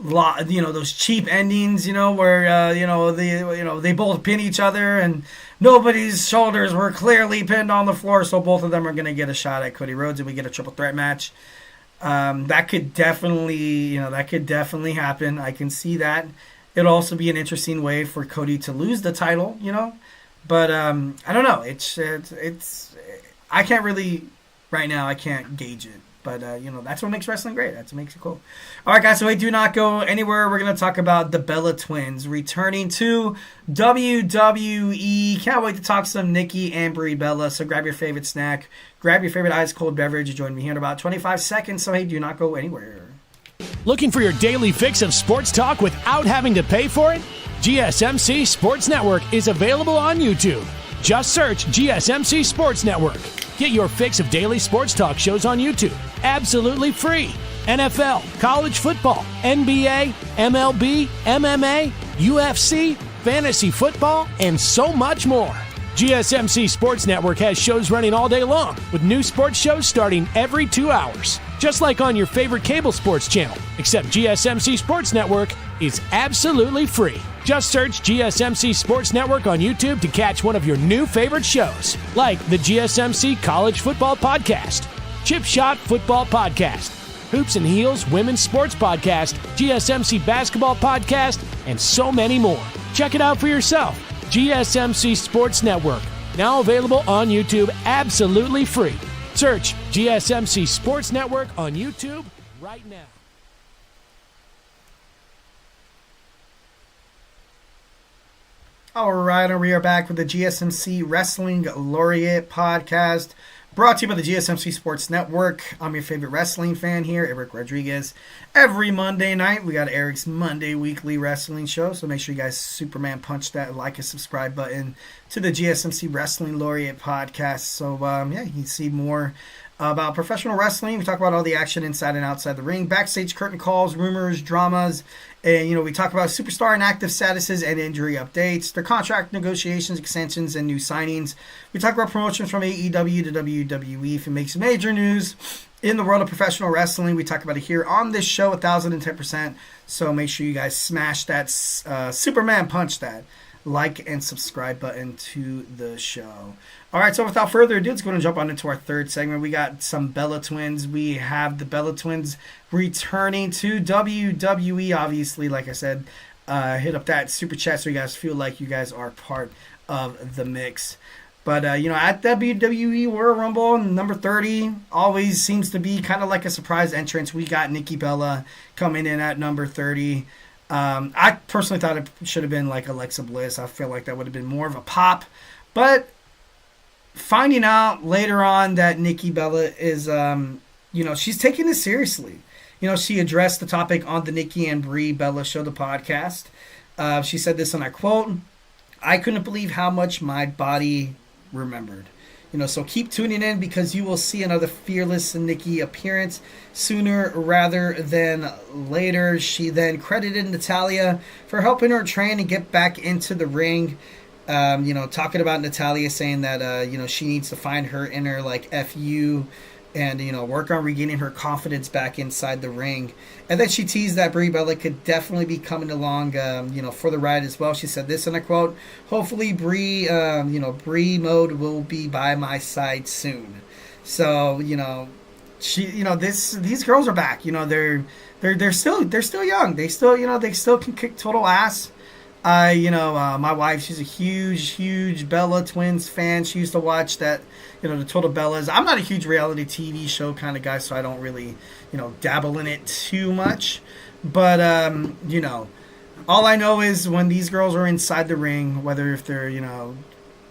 those cheap endings, where they both pin each other and nobody's shoulders were clearly pinned on the floor, so both of them are going to get a shot at Cody Rhodes and we get a triple threat match. That could definitely happen. I can see that. It'll also be an interesting way for Cody to lose the title, But I don't know. It's I can't really right now. I can't gauge it. But that's what makes wrestling great. That's what makes it cool. All right, guys. So do not go anywhere. We're gonna talk about the Bella Twins returning to WWE. Can't wait to talk some Nikki and Brie Bella. So grab your favorite snack, grab your favorite ice cold beverage. Join me here in about 25 seconds. So do not go anywhere. Looking for your daily fix of sports talk without having to pay for it? GSMC Sports Network is available on YouTube. Just search GSMC Sports Network. Get your fix of daily sports talk shows on YouTube, absolutely free. NFL, college football, NBA, MLB, MMA, UFC, fantasy football, and so much more. GSMC Sports Network has shows running all day long, with new sports shows starting every 2 hours. Just like on your favorite cable sports channel, except GSMC Sports Network is absolutely free. Just search GSMC Sports Network on YouTube to catch one of your new favorite shows, like the GSMC College Football Podcast, Chip Shot Football Podcast, Hoops and Heels Women's Sports Podcast, GSMC Basketball Podcast, and so many more. Check it out for yourself. GSMC Sports Network, now available on YouTube absolutely free. Search GSMC Sports Network on YouTube right now. All right, and we are back with the GSMC Wrestling Laureate podcast, brought to you by the GSMC Sports Network. I'm your favorite wrestling fan here, Eric Rodriguez. Every Monday night, we got Eric's Monday Weekly Wrestling Show, so make sure you guys Superman punch that like and subscribe button to the GSMC Wrestling Laureate podcast. So, you can see more about professional wrestling. We talk about all the action inside and outside the ring, backstage curtain calls, rumors, dramas, and we talk about superstar and active statuses and injury updates, their contract negotiations, extensions, and new signings. We talk about promotions from AEW to WWE if it makes major news in the world of professional wrestling. We talk about it here on this show 1010%. So make sure you guys smash that Superman punch that like and subscribe button to the show. All right, so without further ado, let's go and jump on into our third segment. We got some Bella Twins. We have the Bella Twins returning to WWE. Obviously, like I said, hit up that super chat so you guys feel like you guys are part of the mix. But, at WWE Royal Rumble, number 30 always seems to be kind of like a surprise entrance. We got Nikki Bella coming in at number 30. I personally thought it should have been like Alexa Bliss. I feel like that would have been more of a pop. But finding out later on that Nikki Bella is, she's taking this seriously. She addressed the topic on the Nikki and Brie Bella Show, the podcast. She said this, and I quote, "I couldn't believe how much my body remembered. So keep tuning in because you will see another fearless Nikki appearance sooner rather than later." She then credited Natalya for helping her train and get back into the ring. Talking about Natalya saying that, she needs to find her inner, FU and, work on regaining her confidence back inside the ring. And then she teased that Brie Bella could definitely be coming along, for the ride as well. She said this, and I quote, "Hopefully Brie mode will be by my side soon." So, these girls are back. They're still young. They still can kick total ass. My wife, she's a huge Bella Twins fan. She used to watch that, the Total Bellas. I'm not a huge reality TV show kind of guy, so I don't really, dabble in it too much. But, all I know is when these girls are inside the ring, whether if they're,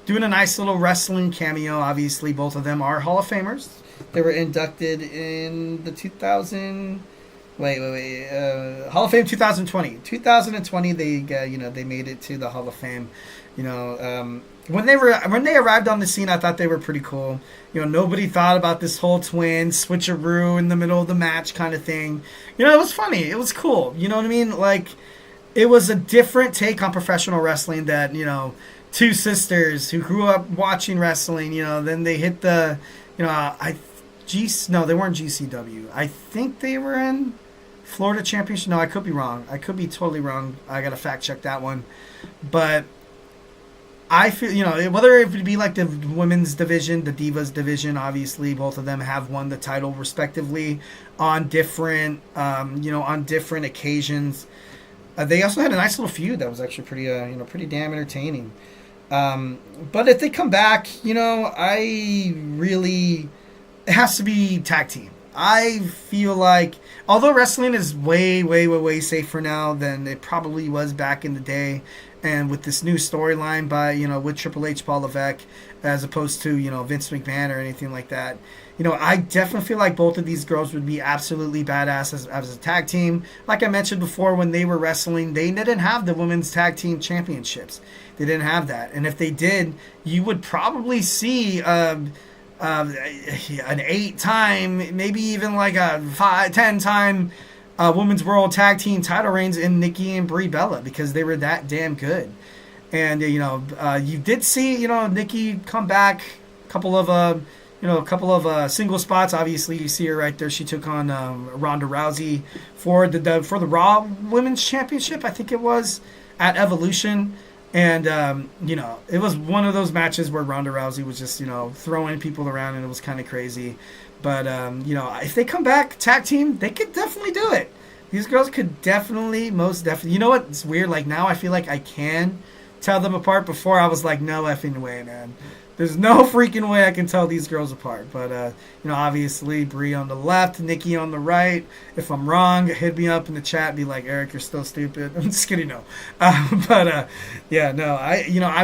doing a nice little wrestling cameo. Obviously, both of them are Hall of Famers. They were inducted in the 2000. Hall of Fame 2020. 2020, they made it to the Hall of Fame. When they arrived on the scene, I thought they were pretty cool. Nobody thought about this whole twin switcheroo in the middle of the match kind of thing. It was funny. It was cool. You know what I mean? Like, it was a different take on professional wrestling that, two sisters who grew up watching wrestling, then they hit the, they weren't GCW. I think they were in Florida Championship. No, I could be wrong. I could be totally wrong. I got to fact check that one. But I feel, whether it would be like the women's division, the Divas division, obviously both of them have won the title respectively on different, on different occasions. They also had a nice little feud that was actually pretty damn entertaining. But if they come back, it has to be tag team. I feel like, although wrestling is way, way, way, way safer now than it probably was back in the day, and with this new storyline by, with Triple H, Paul Levesque, as opposed to, Vince McMahon or anything like that, I definitely feel like both of these girls would be absolutely badass as a tag team. Like I mentioned before, when they were wrestling, they didn't have the women's tag team championships. They didn't have that. And if they did, you would probably see an 8-time, maybe even like a 10-time Women's World Tag Team title reigns in Nikki and Brie Bella, because they were that damn good. And you did see Nikki come back a couple of single spots. Obviously, you see her right there. She took on Ronda Rousey for the Raw Women's Championship, I think it was, at Evolution. And, it was one of those matches where Ronda Rousey was just, throwing people around, and it was kind of crazy. But, if they come back, tag team, they could definitely do it. These girls could most definitely. You know what? It's weird. Like, now I feel like I can tell them apart. Before, I was like, no effing way, man. There's no freaking way I can tell these girls apart. But, obviously, Brie on the left, Nikki on the right. If I'm wrong, hit me up in the chat. Be like, Eric, you're still stupid. I'm just kidding, no. I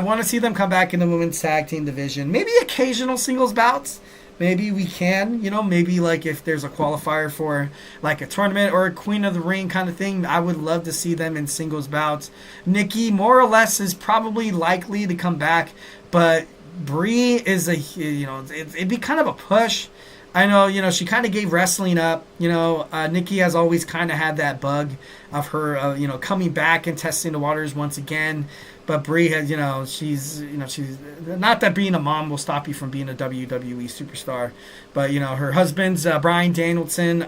want to see them come back in the women's tag team division. Maybe occasional singles bouts. Maybe we can, maybe like if there's a qualifier for like a tournament or a Queen of the Ring kind of thing, I would love to see them in singles bouts. Nikki, more or less, is probably likely to come back, but Brie is it'd be kind of a push. I know, she kind of gave wrestling up. Nikki has always kind of had that bug of her, coming back and testing the waters once again. But Brie has, she's not that being a mom will stop you from being a WWE superstar. But, her husband's Bryan Danielson,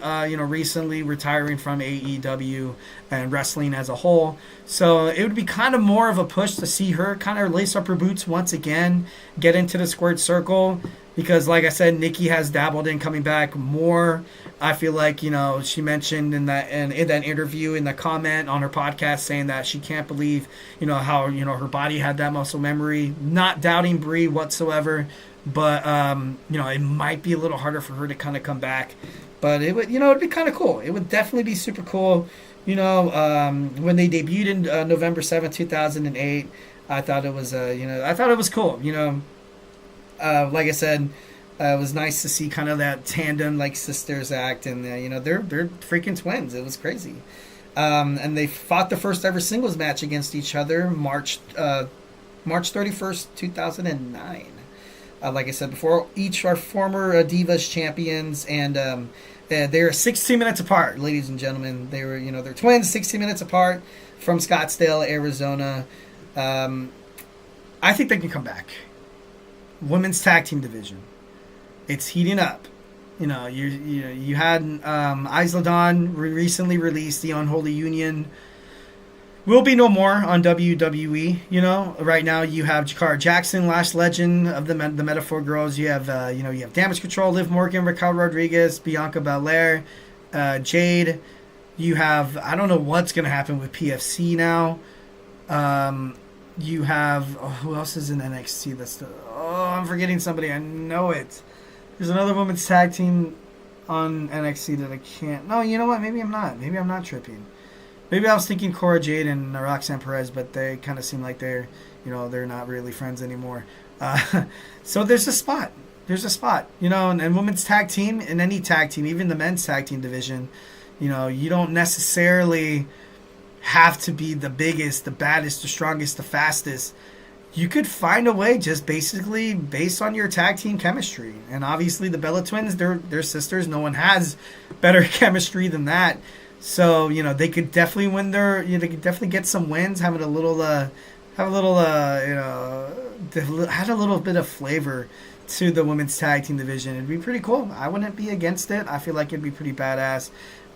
recently retiring from AEW and wrestling as a whole. So it would be kind of more of a push to see her kind of lace up her boots once again, get into the squared circle. Because, like I said, Nikki has dabbled in coming back more. I feel like, she mentioned in that interview, in the comment on her podcast, saying that she can't believe, how, her body had that muscle memory. Not doubting Brie whatsoever. But, it might be a little harder for her to kind of come back. But it would, it'd be kind of cool. It would definitely be super cool. When they debuted in November 7th, 2008, I thought it was, cool, like I said, it was nice to see kind of that tandem, like sisters act, and they're freaking twins. It was crazy, and they fought the first ever singles match against each other March 31st, 2009. Like I said before, each are former Divas champions, and they're 16 minutes apart, ladies and gentlemen. They were they're twins, 16 minutes apart from Scottsdale, Arizona. I think they can come back. Women's tag team division, it's heating up. You had Isla Dawn recently released the Unholy Union. Will be no more on WWE. Right now you have Jakara Jackson, Lash Legend of the Metaphor Girls. You have you have Damage Control, Liv Morgan, Raquel Rodriguez, Bianca Belair, Jade. You have, I don't know what's gonna happen with PFC now. You have, who else is in NXT? I'm forgetting somebody. I know it. There's another women's tag team on NXT that I can't. No, you know what? Maybe I'm not. Maybe I'm not tripping. Maybe I was thinking Cora Jade and Roxanne Perez, but they kind of seem like they're not really friends anymore. So there's a spot. There's a spot, and women's tag team, and any tag team, even the men's tag team division, you don't necessarily have to be the biggest, the baddest, the strongest, the fastest. You could find a way just basically based on your tag team chemistry. And obviously the Bella twins, they're sisters. No one has better chemistry than that. So, they could definitely win they could definitely get some wins, having add a little bit of flavor to the women's tag team division. It'd be pretty cool. I wouldn't be against it. I feel like it'd be pretty badass.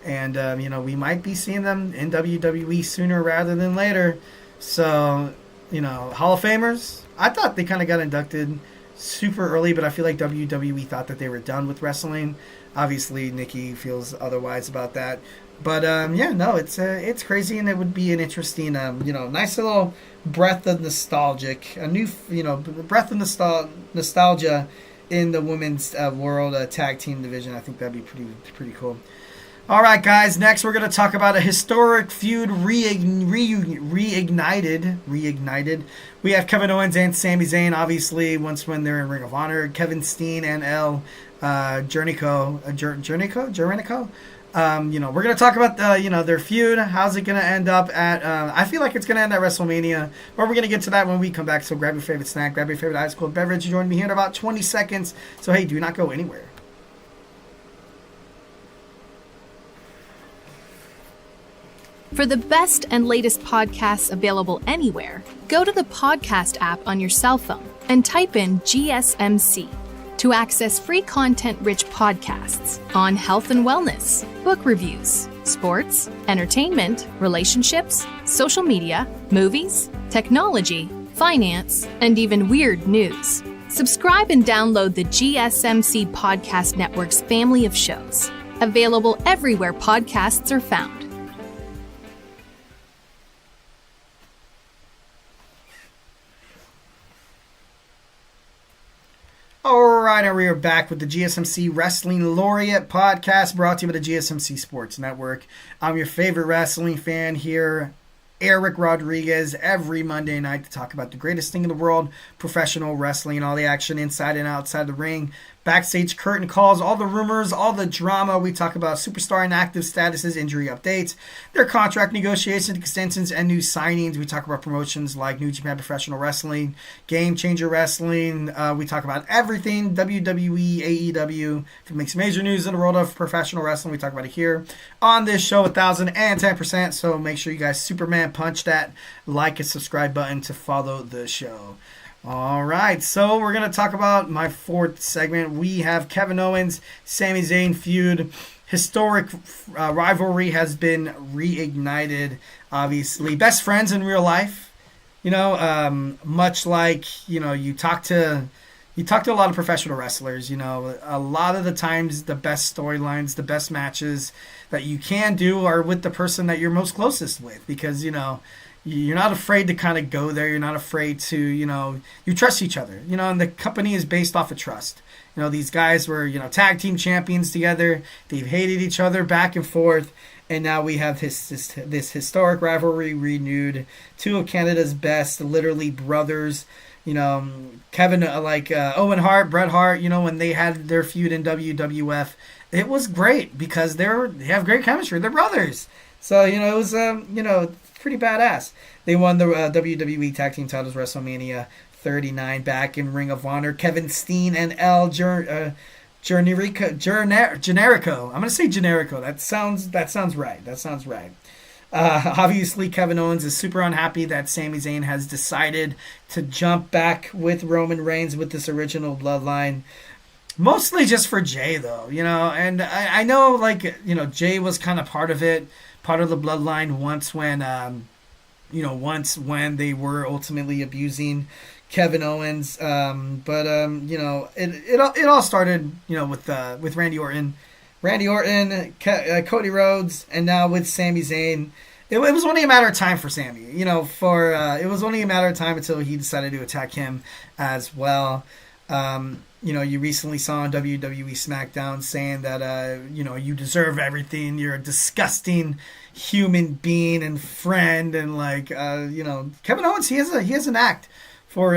And, we might be seeing them in WWE sooner rather than later. So, Hall of Famers, I thought they kind of got inducted super early, but I feel like WWE thought that they were done with wrestling. Obviously, Nikki feels otherwise about that. But, it's crazy, and it would be an interesting, nice little breath of nostalgic, a new, breath of nostalgia in the women's world tag team division. I think that'd be pretty cool. All right, guys, next we're going to talk about a historic feud reignited. We have Kevin Owens and Sami Zayn, obviously, when they're in Ring of Honor. Kevin Steen and El Jernico. We're going to talk about their feud. How's it going to end up at, I feel like it's going to end at WrestleMania, but we're going to get to that when we come back. So grab your favorite snack, grab your favorite ice cold beverage. Join me here in about 20 seconds. So, hey, do not go anywhere. For the best and latest podcasts available anywhere, go to the podcast app on your cell phone and type in GSMC to access free content-rich podcasts on health and wellness, book reviews, sports, entertainment, relationships, social media, movies, technology, finance, and even weird news. Subscribe and download the GSMC Podcast Network's family of shows, available everywhere podcasts are found. Alright, and we are back with the GSMC Wrestling Laureate podcast brought to you by the GSMC Sports Network. I'm your favorite wrestling fan here, Eric Rodriguez, every Monday night to talk about the greatest thing in the world, professional wrestling, and all the action inside and outside the ring. Backstage curtain calls, all the rumors, all the drama. We talk about superstar inactive statuses, injury updates, their contract negotiations, extensions, and new signings. We talk about promotions like New Japan Professional Wrestling, Game Changer Wrestling. We talk about everything, WWE, AEW. If it makes major news in the world of professional wrestling, we talk about it here on this show, 1010%. So make sure you guys Superman punch that like and subscribe button to follow the show. All right, so we're going to talk about my fourth segment. We have Kevin Owens, Sami Zayn feud. Historic rivalry has been reignited, obviously. Best friends in real life, much like, you talk to a lot of professional wrestlers, a lot of the times the best storylines, the best matches that you can do are with the person that you're most closest with because, you're not afraid to kind of go there. You're not afraid to, you trust each other, and the company is based off of trust. These guys were, tag team champions together. They've hated each other back and forth. And now we have this historic rivalry renewed. Two of Canada's best, literally brothers. Kevin, Owen Hart, Bret Hart, when they had their feud in WWF, it was great because they have great chemistry. They're brothers. So, it was, pretty badass. They won the WWE Tag Team titles WrestleMania 39 back in Ring of Honor. Kevin Steen and El Generico. I'm going to say Generico. That sounds right. Obviously, Kevin Owens is super unhappy that Sami Zayn has decided to jump back with Roman Reigns with this original bloodline. Mostly just for Jay, though, and I know, Jay was kind of part of it, part of the bloodline once when they were ultimately abusing Kevin Owens. It all started, with Randy Orton, Cody Rhodes, and now with Sami Zayn. It was only a matter of time for Sami, it was only a matter of time until he decided to attack him as well. you recently saw on WWE Smackdown saying that, you deserve everything. You're a disgusting human being and friend. And Kevin Owens, he has an act for,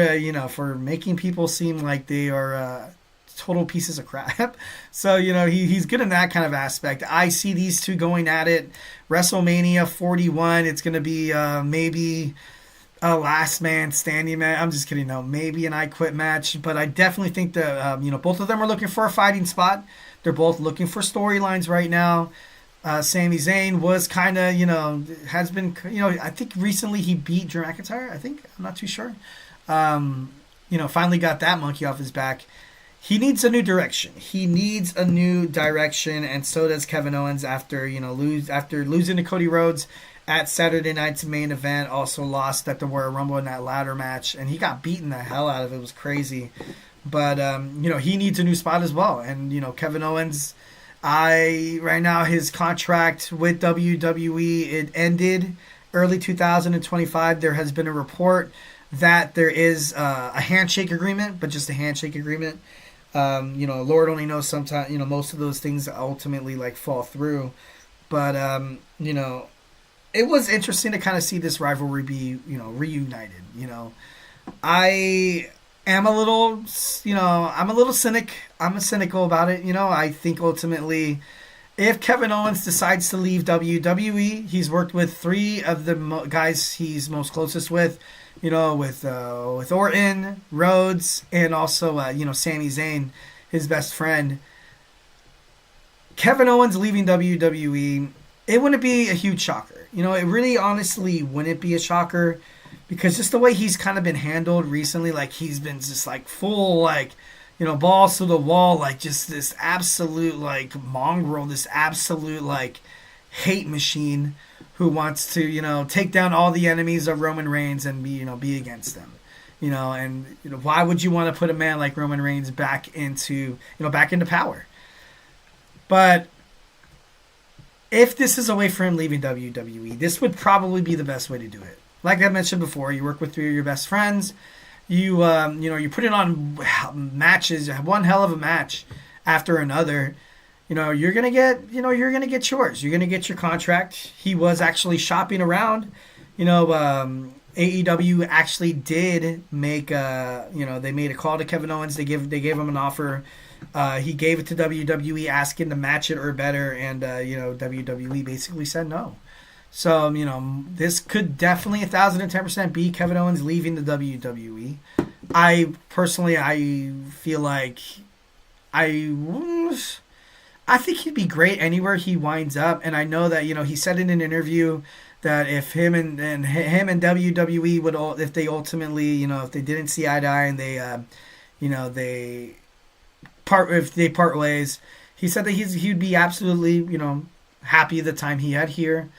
for making people seem like they are total pieces of crap. So, he's good in that kind of aspect. I see these two going at it. WrestleMania 41, it's going to be maybe a last man standing match. I'm just kidding. No, maybe an I Quit match. But I definitely think that, both of them are looking for a fighting spot. They're both looking for storylines right now. Sami Zayn was kind of, has been, I think recently he beat Drew McIntyre. I'm not too sure. Finally got that monkey off his back. He needs a new direction. And so does Kevin Owens after losing to Cody Rhodes at Saturday night's main event. Also lost at the Royal Rumble in that ladder match, and he got beaten the hell out of it. It was crazy. But he needs a new spot as well. And Kevin Owens, right now his contract with WWE, it ended early 2025. There has been a report that there is a handshake agreement, but just a handshake agreement. Lord only knows sometimes, most of those things ultimately fall through. But, it was interesting to kind of see this rivalry be, reunited. I am a little, I'm a little cynic. I'm cynical about it. I think ultimately if Kevin Owens decides to leave WWE, he's worked with three of the guys he's most closest with, with Orton, Rhodes, and also, Sami Zayn, his best friend. Kevin Owens leaving WWE, it wouldn't be a huge shocker. It really honestly wouldn't be a shocker because just the way he's kind of been handled recently, he's been just full, balls to the wall, just this absolute, mongrel, this absolute, hate machine who wants to, take down all the enemies of Roman Reigns and be against them. Why would you want to put a man like Roman Reigns back into power? But if this is a way for him leaving WWE, this would probably be the best way to do it. Like I mentioned before, you work with three of your best friends. You you put it on matches, one hell of a match after another. You're gonna get yours. You're gonna get your contract. He was actually shopping around. AEW actually did make they made a call to Kevin Owens. They gave him an offer. He gave it to WWE, asking to match it or better, and WWE basically said no. So this could definitely 1,010% be Kevin Owens leaving the WWE. I feel like I think he'd be great anywhere he winds up, and I know that he said in an interview that if him and WWE would, if they ultimately if they didn't see eye to eye and they part ways, he said that he'd be absolutely happy the time he had here.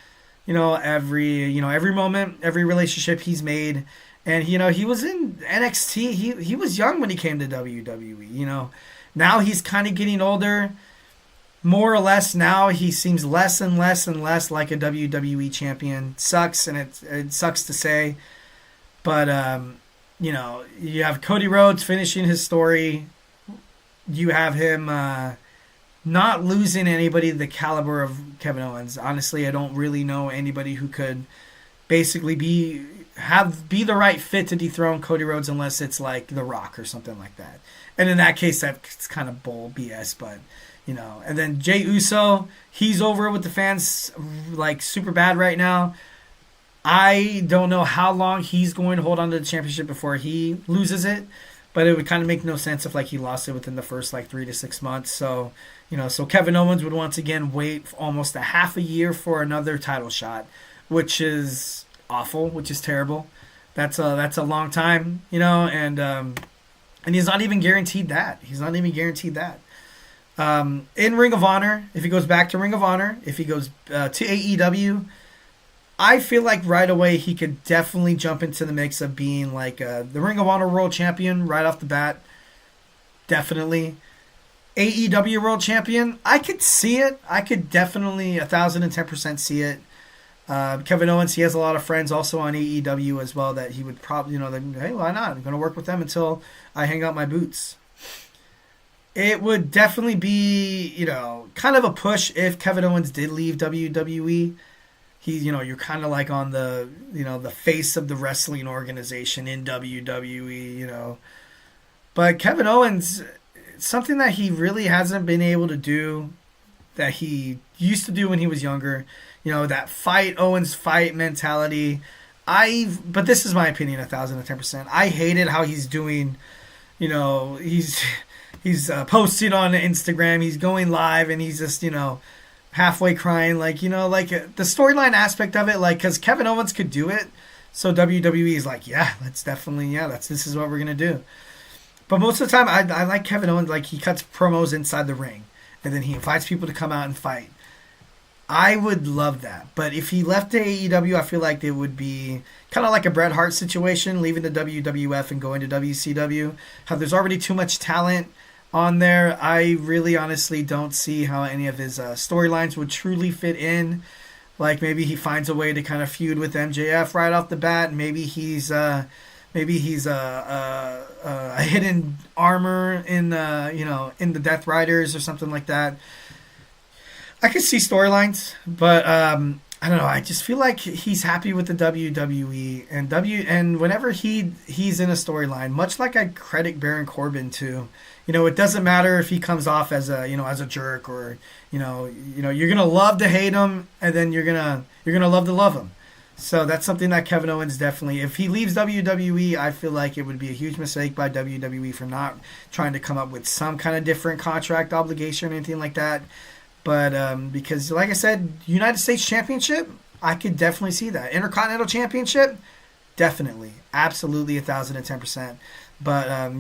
Every moment, every relationship he's made, and he was in NXT. He was young when he came to WWE. Now he's kind of getting older. More or less now he seems less and less and less like a WWE champion. Sucks, and it sucks to say, but you have Cody Rhodes finishing his story. You have him not losing anybody the caliber of Kevin Owens. Honestly, I don't really know anybody who could basically be the right fit to dethrone Cody Rhodes unless it's like The Rock or something like that. And in that case, that's kind of bull BS, but and then Jey Uso, he's over with the fans super bad right now. I don't know how long he's going to hold on to the championship before he loses it, but it would kind of make no sense if he lost it within the first 3 to 6 months. So, so Kevin Owens would once again wait for almost a half a year for another title shot, which is awful, which is terrible. That's a long time, and he's not even guaranteed that. In Ring of Honor, if he goes back to Ring of Honor, if he goes to AEW, I feel like right away he could definitely jump into the mix of being the Ring of Honor World Champion right off the bat. Definitely. AEW World Champion, I could see it. I could definitely 1,010% see it. Kevin Owens, he has a lot of friends also on AEW as well that he would probably, hey, why not? I'm going to work with them until I hang out my boots. It would definitely be, kind of a push if Kevin Owens did leave WWE. You're kind of like on the, the face of the wrestling organization in WWE, But Kevin Owens, something that he really hasn't been able to do that he used to do when he was younger, that fight Owens fight mentality. But this is my opinion, 1,010%. I hated how he's doing, he's posting on Instagram, he's going live, and he's just, halfway crying, like the storyline aspect of it, like, because Kevin Owens could do it, so WWE is like, this is what we're gonna do. But most of the time, I like Kevin Owens, like, he cuts promos inside the ring, and then he invites people to come out and fight. I would love that, but if he left AEW, I feel like it would be kind of like a Bret Hart situation, leaving the WWF and going to WCW. How there's already too much talent on there. I really honestly don't see how any of his storylines would truly fit in. Like, maybe he finds a way to kind of feud with MJF right off the bat. Maybe he's a hidden armor in in the Death Riders or something like that. I could see storylines, but I don't know. I just feel like he's happy with the WWE and whenever he's in a storyline, much like I credit Baron Corbin to. It doesn't matter if he comes off as a jerk or you're gonna love to hate him, and then you're gonna love to love him. So that's something that Kevin Owens definitely. If he leaves WWE, I feel like it would be a huge mistake by WWE for not trying to come up with some kind of different contract obligation or anything like that. But because, like I said, United States Championship, I could definitely see that. Intercontinental Championship, definitely, absolutely, 1,010%. But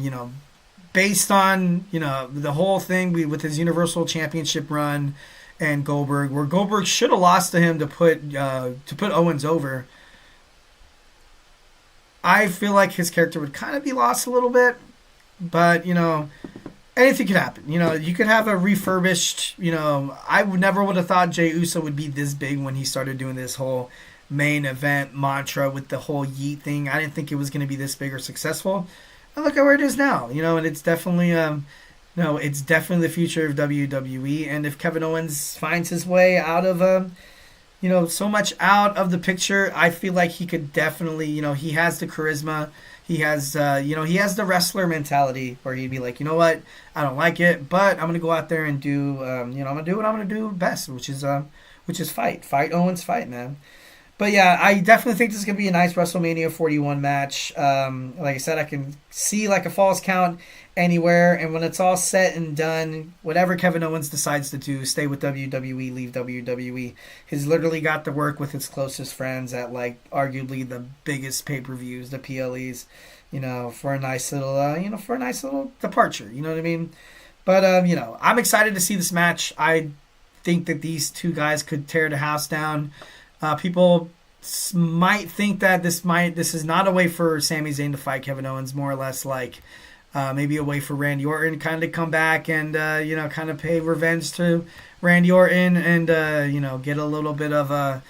based on the whole thing with his Universal Championship run and Goldberg, where Goldberg should have lost to him to put Owens over, I feel like his character would kind of be lost a little bit. But anything could happen. You could have a refurbished. I never would have thought Jey Uso would be this big when he started doing this whole main event mantra with the whole yeet thing. I didn't think it was going to be this big or successful. And look at where it is now, and it's definitely, it's definitely the future of WWE. And if Kevin Owens finds his way out of, so much out of the picture, I feel like he could definitely, he has the charisma, he has, he has the wrestler mentality where he'd be like, you know what, I don't like it, but I'm gonna go out there and do, I'm gonna do what I'm gonna do best, which is fight Owens, fight, man. But yeah, I definitely think this is going to be a nice WrestleMania 41 match. Like I said, I can see like a falls count anywhere. And when it's all set and done, whatever Kevin Owens decides to do, stay with WWE, leave WWE. He's literally got to work with his closest friends at like arguably the biggest pay-per-views, the PLEs, for a nice little, departure. You know what I mean? But, I'm excited to see this match. I think that these two guys could tear the house down. People might think that this is not a way for Sami Zayn to fight Kevin Owens, more or less like maybe a way for Randy Orton kind of come back and kind of pay revenge to Randy Orton and get a little bit of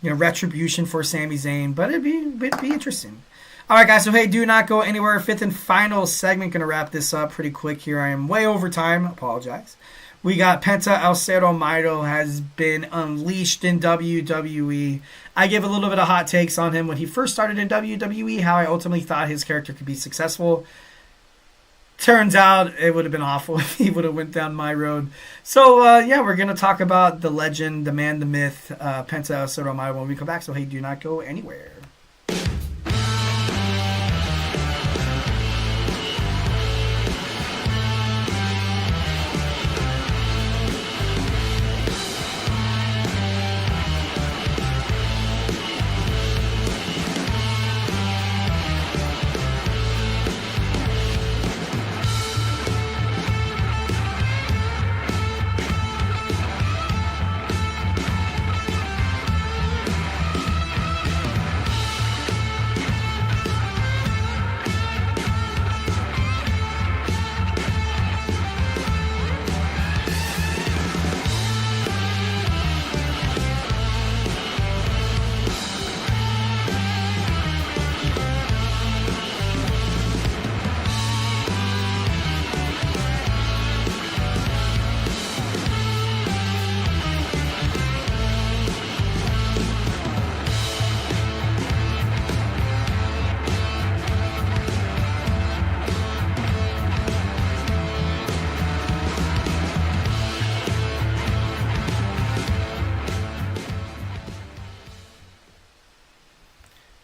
retribution for Sami Zayn. But it'd be interesting. All right, guys. So hey, do not go anywhere. Fifth and final segment. Gonna wrap this up pretty quick here. I am way over time. Apologize. We got Penta El Cero Miedo has been unleashed in WWE. I gave a little bit of hot takes on him when he first started in WWE, how I ultimately thought his character could be successful. Turns out it would have been awful if he would have went down my road. So, we're going to talk about the legend, the man, the myth, Penta El Cero Miedo when we come back. So, hey, do not go anywhere.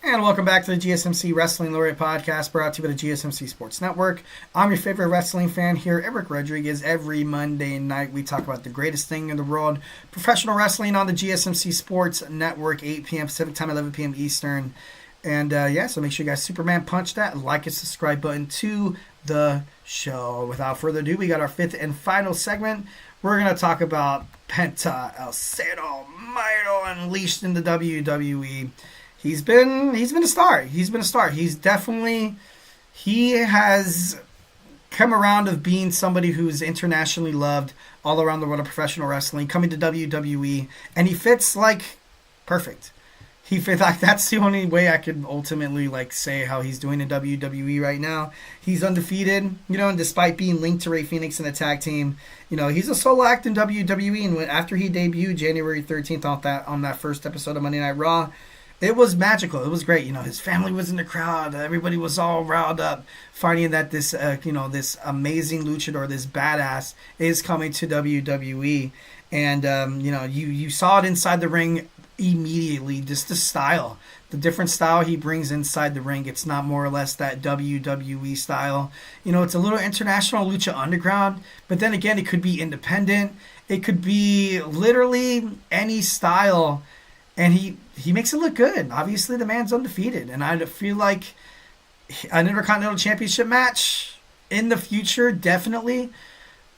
And welcome back to the GSMC Wrestling Laureate podcast, brought to you by the GSMC Sports Network. I'm your favorite wrestling fan here, Eric Rodriguez. Every Monday night, we talk about the greatest thing in the world, professional wrestling on the GSMC Sports Network, 8 p.m. Pacific Time, 11 p.m. Eastern. And so make sure you guys Superman punch that like and subscribe button to the show. Without further ado, we got our fifth and final segment. We're going to talk about Penta El Cero Miedo unleashed in the WWE. He's been a star. He has come around of being somebody who's internationally loved all around the world of professional wrestling, coming to WWE, and he fits like perfect. He fits like that's the only way I could ultimately like say how he's doing in WWE right now. He's undefeated, and despite being linked to Rey Fenix in a tag team, he's a solo act in WWE. And after he debuted January 13th on that first episode of Monday Night Raw, it was magical. It was great. His family was in the crowd. Everybody was all riled up, finding that this, this amazing luchador, this badass, is coming to WWE. And, you saw it inside the ring immediately. Just the style, the different style he brings inside the ring. It's not more or less that WWE style. It's a little international lucha underground, but then again, it could be independent. It could be literally any style. And he makes it look good. Obviously, the man's undefeated. And I feel like an Intercontinental Championship match in the future, definitely.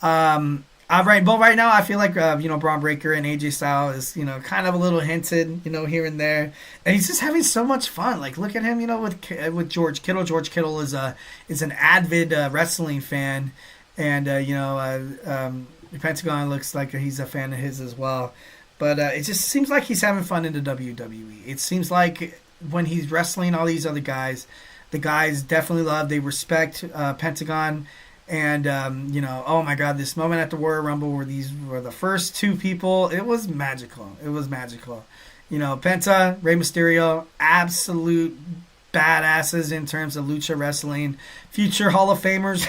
Right now, I feel like, Braun Breaker and AJ Styles is, kind of a little hinted, here and there. And he's just having so much fun. Like, look at him, with George Kittle. George Kittle is an avid wrestling fan. And, Pentagon looks like he's a fan of his as well. But it just seems like he's having fun in the WWE. It seems like when he's wrestling all these other guys, the guys definitely they respect Pentagon. And, oh my God, this moment at the Royal Rumble where these were the first two people, it was magical. Penta, Rey Mysterio, absolute badasses in terms of lucha wrestling. Future Hall of Famers,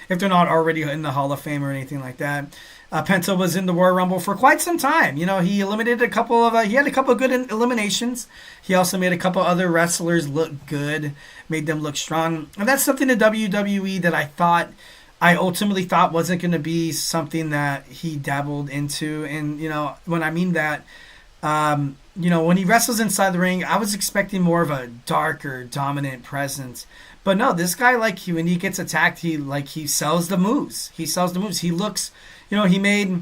if they're not already in the Hall of Fame or anything like that. Penta was in the Royal Rumble for quite some time. He eliminated he had a couple of good eliminations. He also made a couple other wrestlers look good, made them look strong. And that's something in WWE that I ultimately thought wasn't going to be something that he dabbled into. And, when I mean that, when he wrestles inside the ring, I was expecting more of a darker, dominant presence. But no, this guy, when he gets attacked, he sells the moves. He looks... he made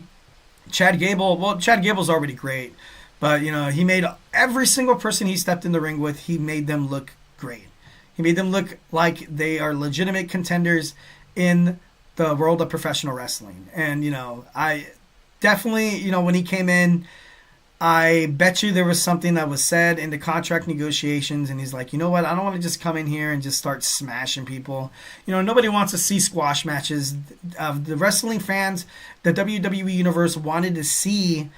Chad Gable. Well, Chad Gable's already great. But, he made every single person he stepped in the ring with, he made them look great. He made them look like they are legitimate contenders in the world of professional wrestling. And, I definitely, when he came in, I bet you there was something that was said in the contract negotiations, and he's like, you know what, I don't want to just come in here and just start smashing people. Nobody wants to see squash matches. The wrestling fans, the WWE Universe wanted to see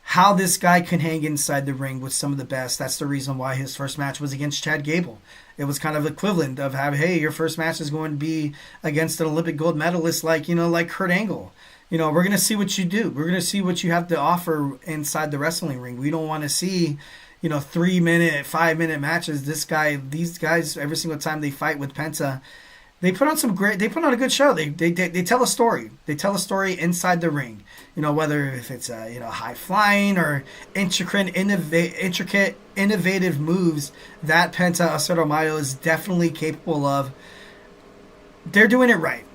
how this guy can hang inside the ring with some of the best. That's the reason why his first match was against Chad Gable. It was kind of equivalent of hey, your first match is going to be against an Olympic gold medalist like Kurt Angle. We're going to see what you do. We're going to see what you have to offer inside the wrestling ring. We don't want to see, 3-minute, 5-minute matches. These guys, every single time they fight with Penta, they put on a good show. They tell a story. They tell a story inside the ring. Whether if it's high flying or intricate, innovative moves that Penta El Cero Miedo is definitely capable of. They're doing it right.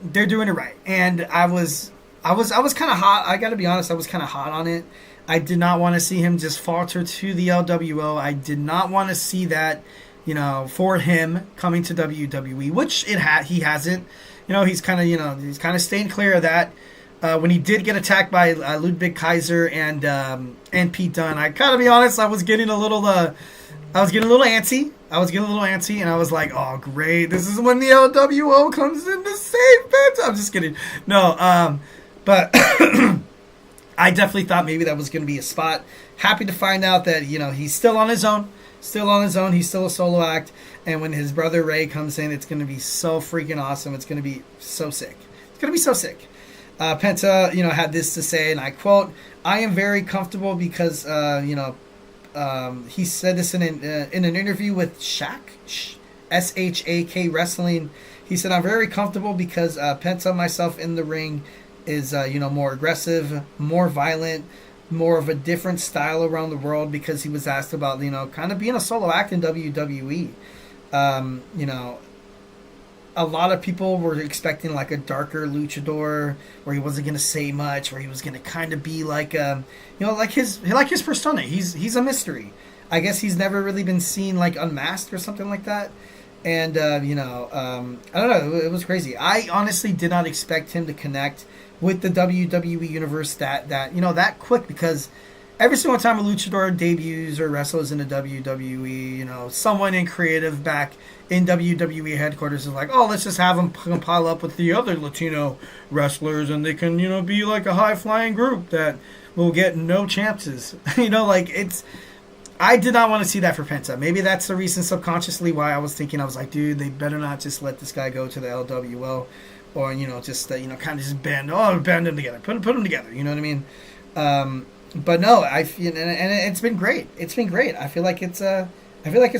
And I was kind of hot. I got to be honest. I was kind of hot on it. I did not want to see him just falter to the LWO. I did not want to see that, for him coming to WWE, which he hasn't. He's kind of staying clear of that. When he did get attacked by Ludwig Kaiser and Pete Dunne, I gotta be honest. I was getting a little antsy. And I was like, oh, great. This is when the LWO comes in to save Penta. I'm just kidding. No, but I definitely thought maybe that was going to be a spot. Happy to find out that, he's still on his own. He's still a solo act. And when his brother Ray comes in, it's going to be so freaking awesome. It's going to be so sick. Penta, had this to say, and I quote, "I am very comfortable because, He said this in an interview with SHAK Wrestling. He said, "I'm very comfortable because Penta, myself in the ring, is more aggressive, more violent, more of a different style around the world." Because he was asked about kind of being a solo act in WWE. A lot of people were expecting like a darker luchador where he wasn't going to say much, where he was going to kind of be like like his persona. He's a mystery. I guess he's never really been seen like unmasked or something like that. And I don't know, it was crazy. I honestly did not expect him to connect with the WWE universe that quick, because every single time a luchador debuts or wrestles in the WWE, someone in creative back in WWE headquarters is like, oh, let's just have them compile up with the other Latino wrestlers, and they can, be like a high-flying group that will get no chances. I did not want to see that for Penta. Maybe that's the reason subconsciously why I was like, dude, they better not just let this guy go to the LWO, or, kind of just band them together, put them together, you know what I mean? But no, and it's been great. It's been great. I feel like it's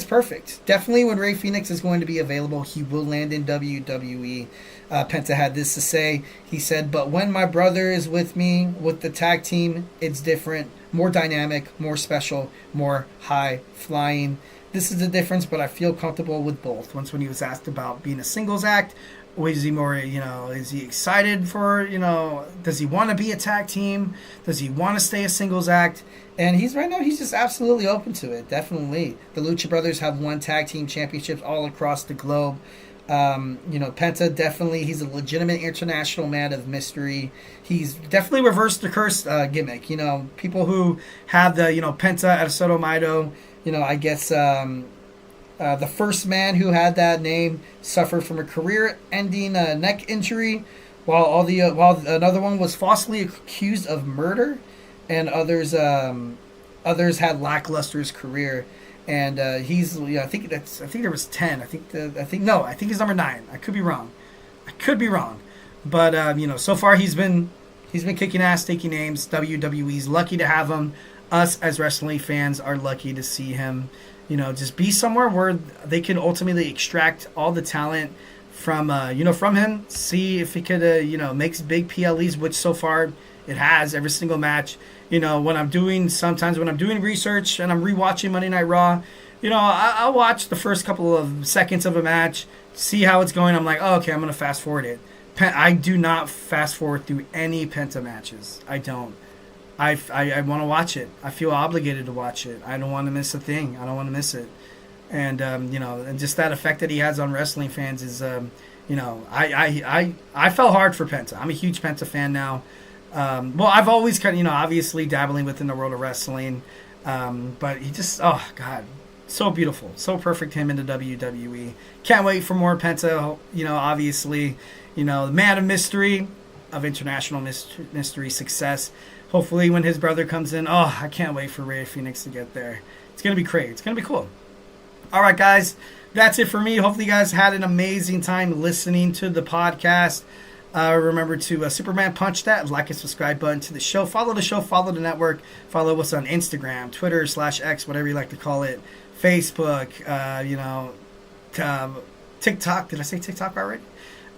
perfect. Definitely when Rey Fenix is going to be available, he will land in WWE. Penta had this to say. He said, "But when my brother is with me with the tag team, it's different, more dynamic, more special, more high flying. This is the difference, but I feel comfortable with both." Once when he was asked about being a singles act, is he more, is he excited for, does he want to be a tag team? Does he want to stay a singles act? And he's just absolutely open to it. Definitely. The Lucha Brothers have won tag team championships all across the globe. Penta, definitely, he's a legitimate international man of mystery. He's definitely reversed the curse gimmick. People who have the, Penta El Cero Miedo, I guess, the first man who had that name suffered from a career-ending neck injury, while another one was falsely accused of murder, and others had lackluster career. And he's, I think there was 10. I think he's number 9. I could be wrong, but so far he's been kicking ass, taking names. WWE's lucky to have him. Us as wrestling fans are lucky to see him. Just be somewhere where they can ultimately extract all the talent from him. See if he could, makes big PLEs, which so far it has every single match. When I'm doing research and I'm rewatching Monday Night Raw, I'll watch the first couple of seconds of a match, see how it's going. I'm like, oh, okay, I'm going to fast forward it. I do not fast forward through any Penta matches. I don't. I want to watch it. I feel obligated to watch it. I don't want to miss a thing. I don't want to miss it. And, and just that effect that he has on wrestling fans is, I fell hard for Penta. I'm a huge Penta fan now. I've always kind of, obviously dabbling within the world of wrestling. But he just, oh, God, so beautiful. So perfect, him into WWE. Can't wait for more Penta, obviously, the man of mystery, of international mystery success. Hopefully when his brother comes in, I can't wait for Rey Fenix to get there. It's going to be great. It's going to be cool. All right, guys, that's it for me. Hopefully you guys had an amazing time listening to the podcast. Remember to Superman punch that like and subscribe button to the show. Follow the show, follow the network. Follow us on Instagram, Twitter /X, whatever you like to call it. Facebook, TikTok. Did I say TikTok already?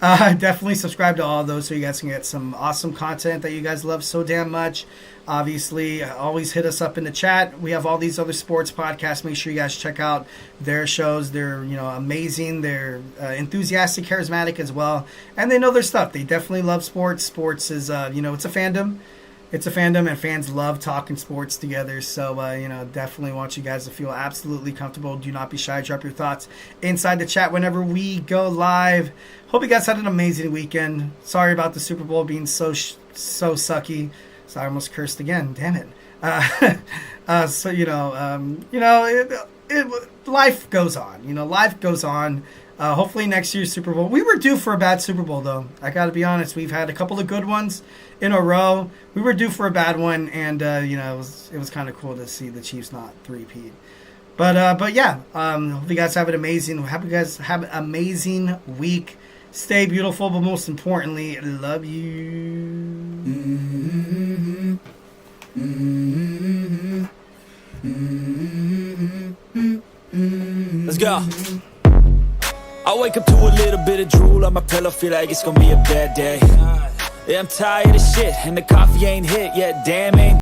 Definitely subscribe to all of those so you guys can get some awesome content that you guys love so damn much. Obviously, always hit us up in the chat. We have all these other sports podcasts. Make sure you guys check out their shows. They're, amazing. They're enthusiastic, charismatic as well. And they know their stuff. They definitely love sports. Sports is, it's a fandom. It's a fandom, and fans love talking sports together. So, definitely want you guys to feel absolutely comfortable. Do not be shy. Drop your thoughts inside the chat whenever we go live. Hope you guys had an amazing weekend. Sorry about the Super Bowl being so sucky. So I almost cursed again. Damn it. Life goes on. Life goes on. Hopefully next year's Super Bowl. We were due for a bad Super Bowl, though. I got to be honest. We've had a couple of good ones in a row. We were due for a bad one, and it was kind of cool to see the Chiefs not three-peat. But yeah. Hope you guys have an amazing. Hope you guys have an amazing week. Stay beautiful, but most importantly, love you. Mm-hmm. Mm-hmm. Mm-hmm. go. I wake up to a little bit of drool on my pillow, feel like it's gonna be a bad day. Yeah, I'm tired of shit, and the coffee ain't hit yet, damn ain't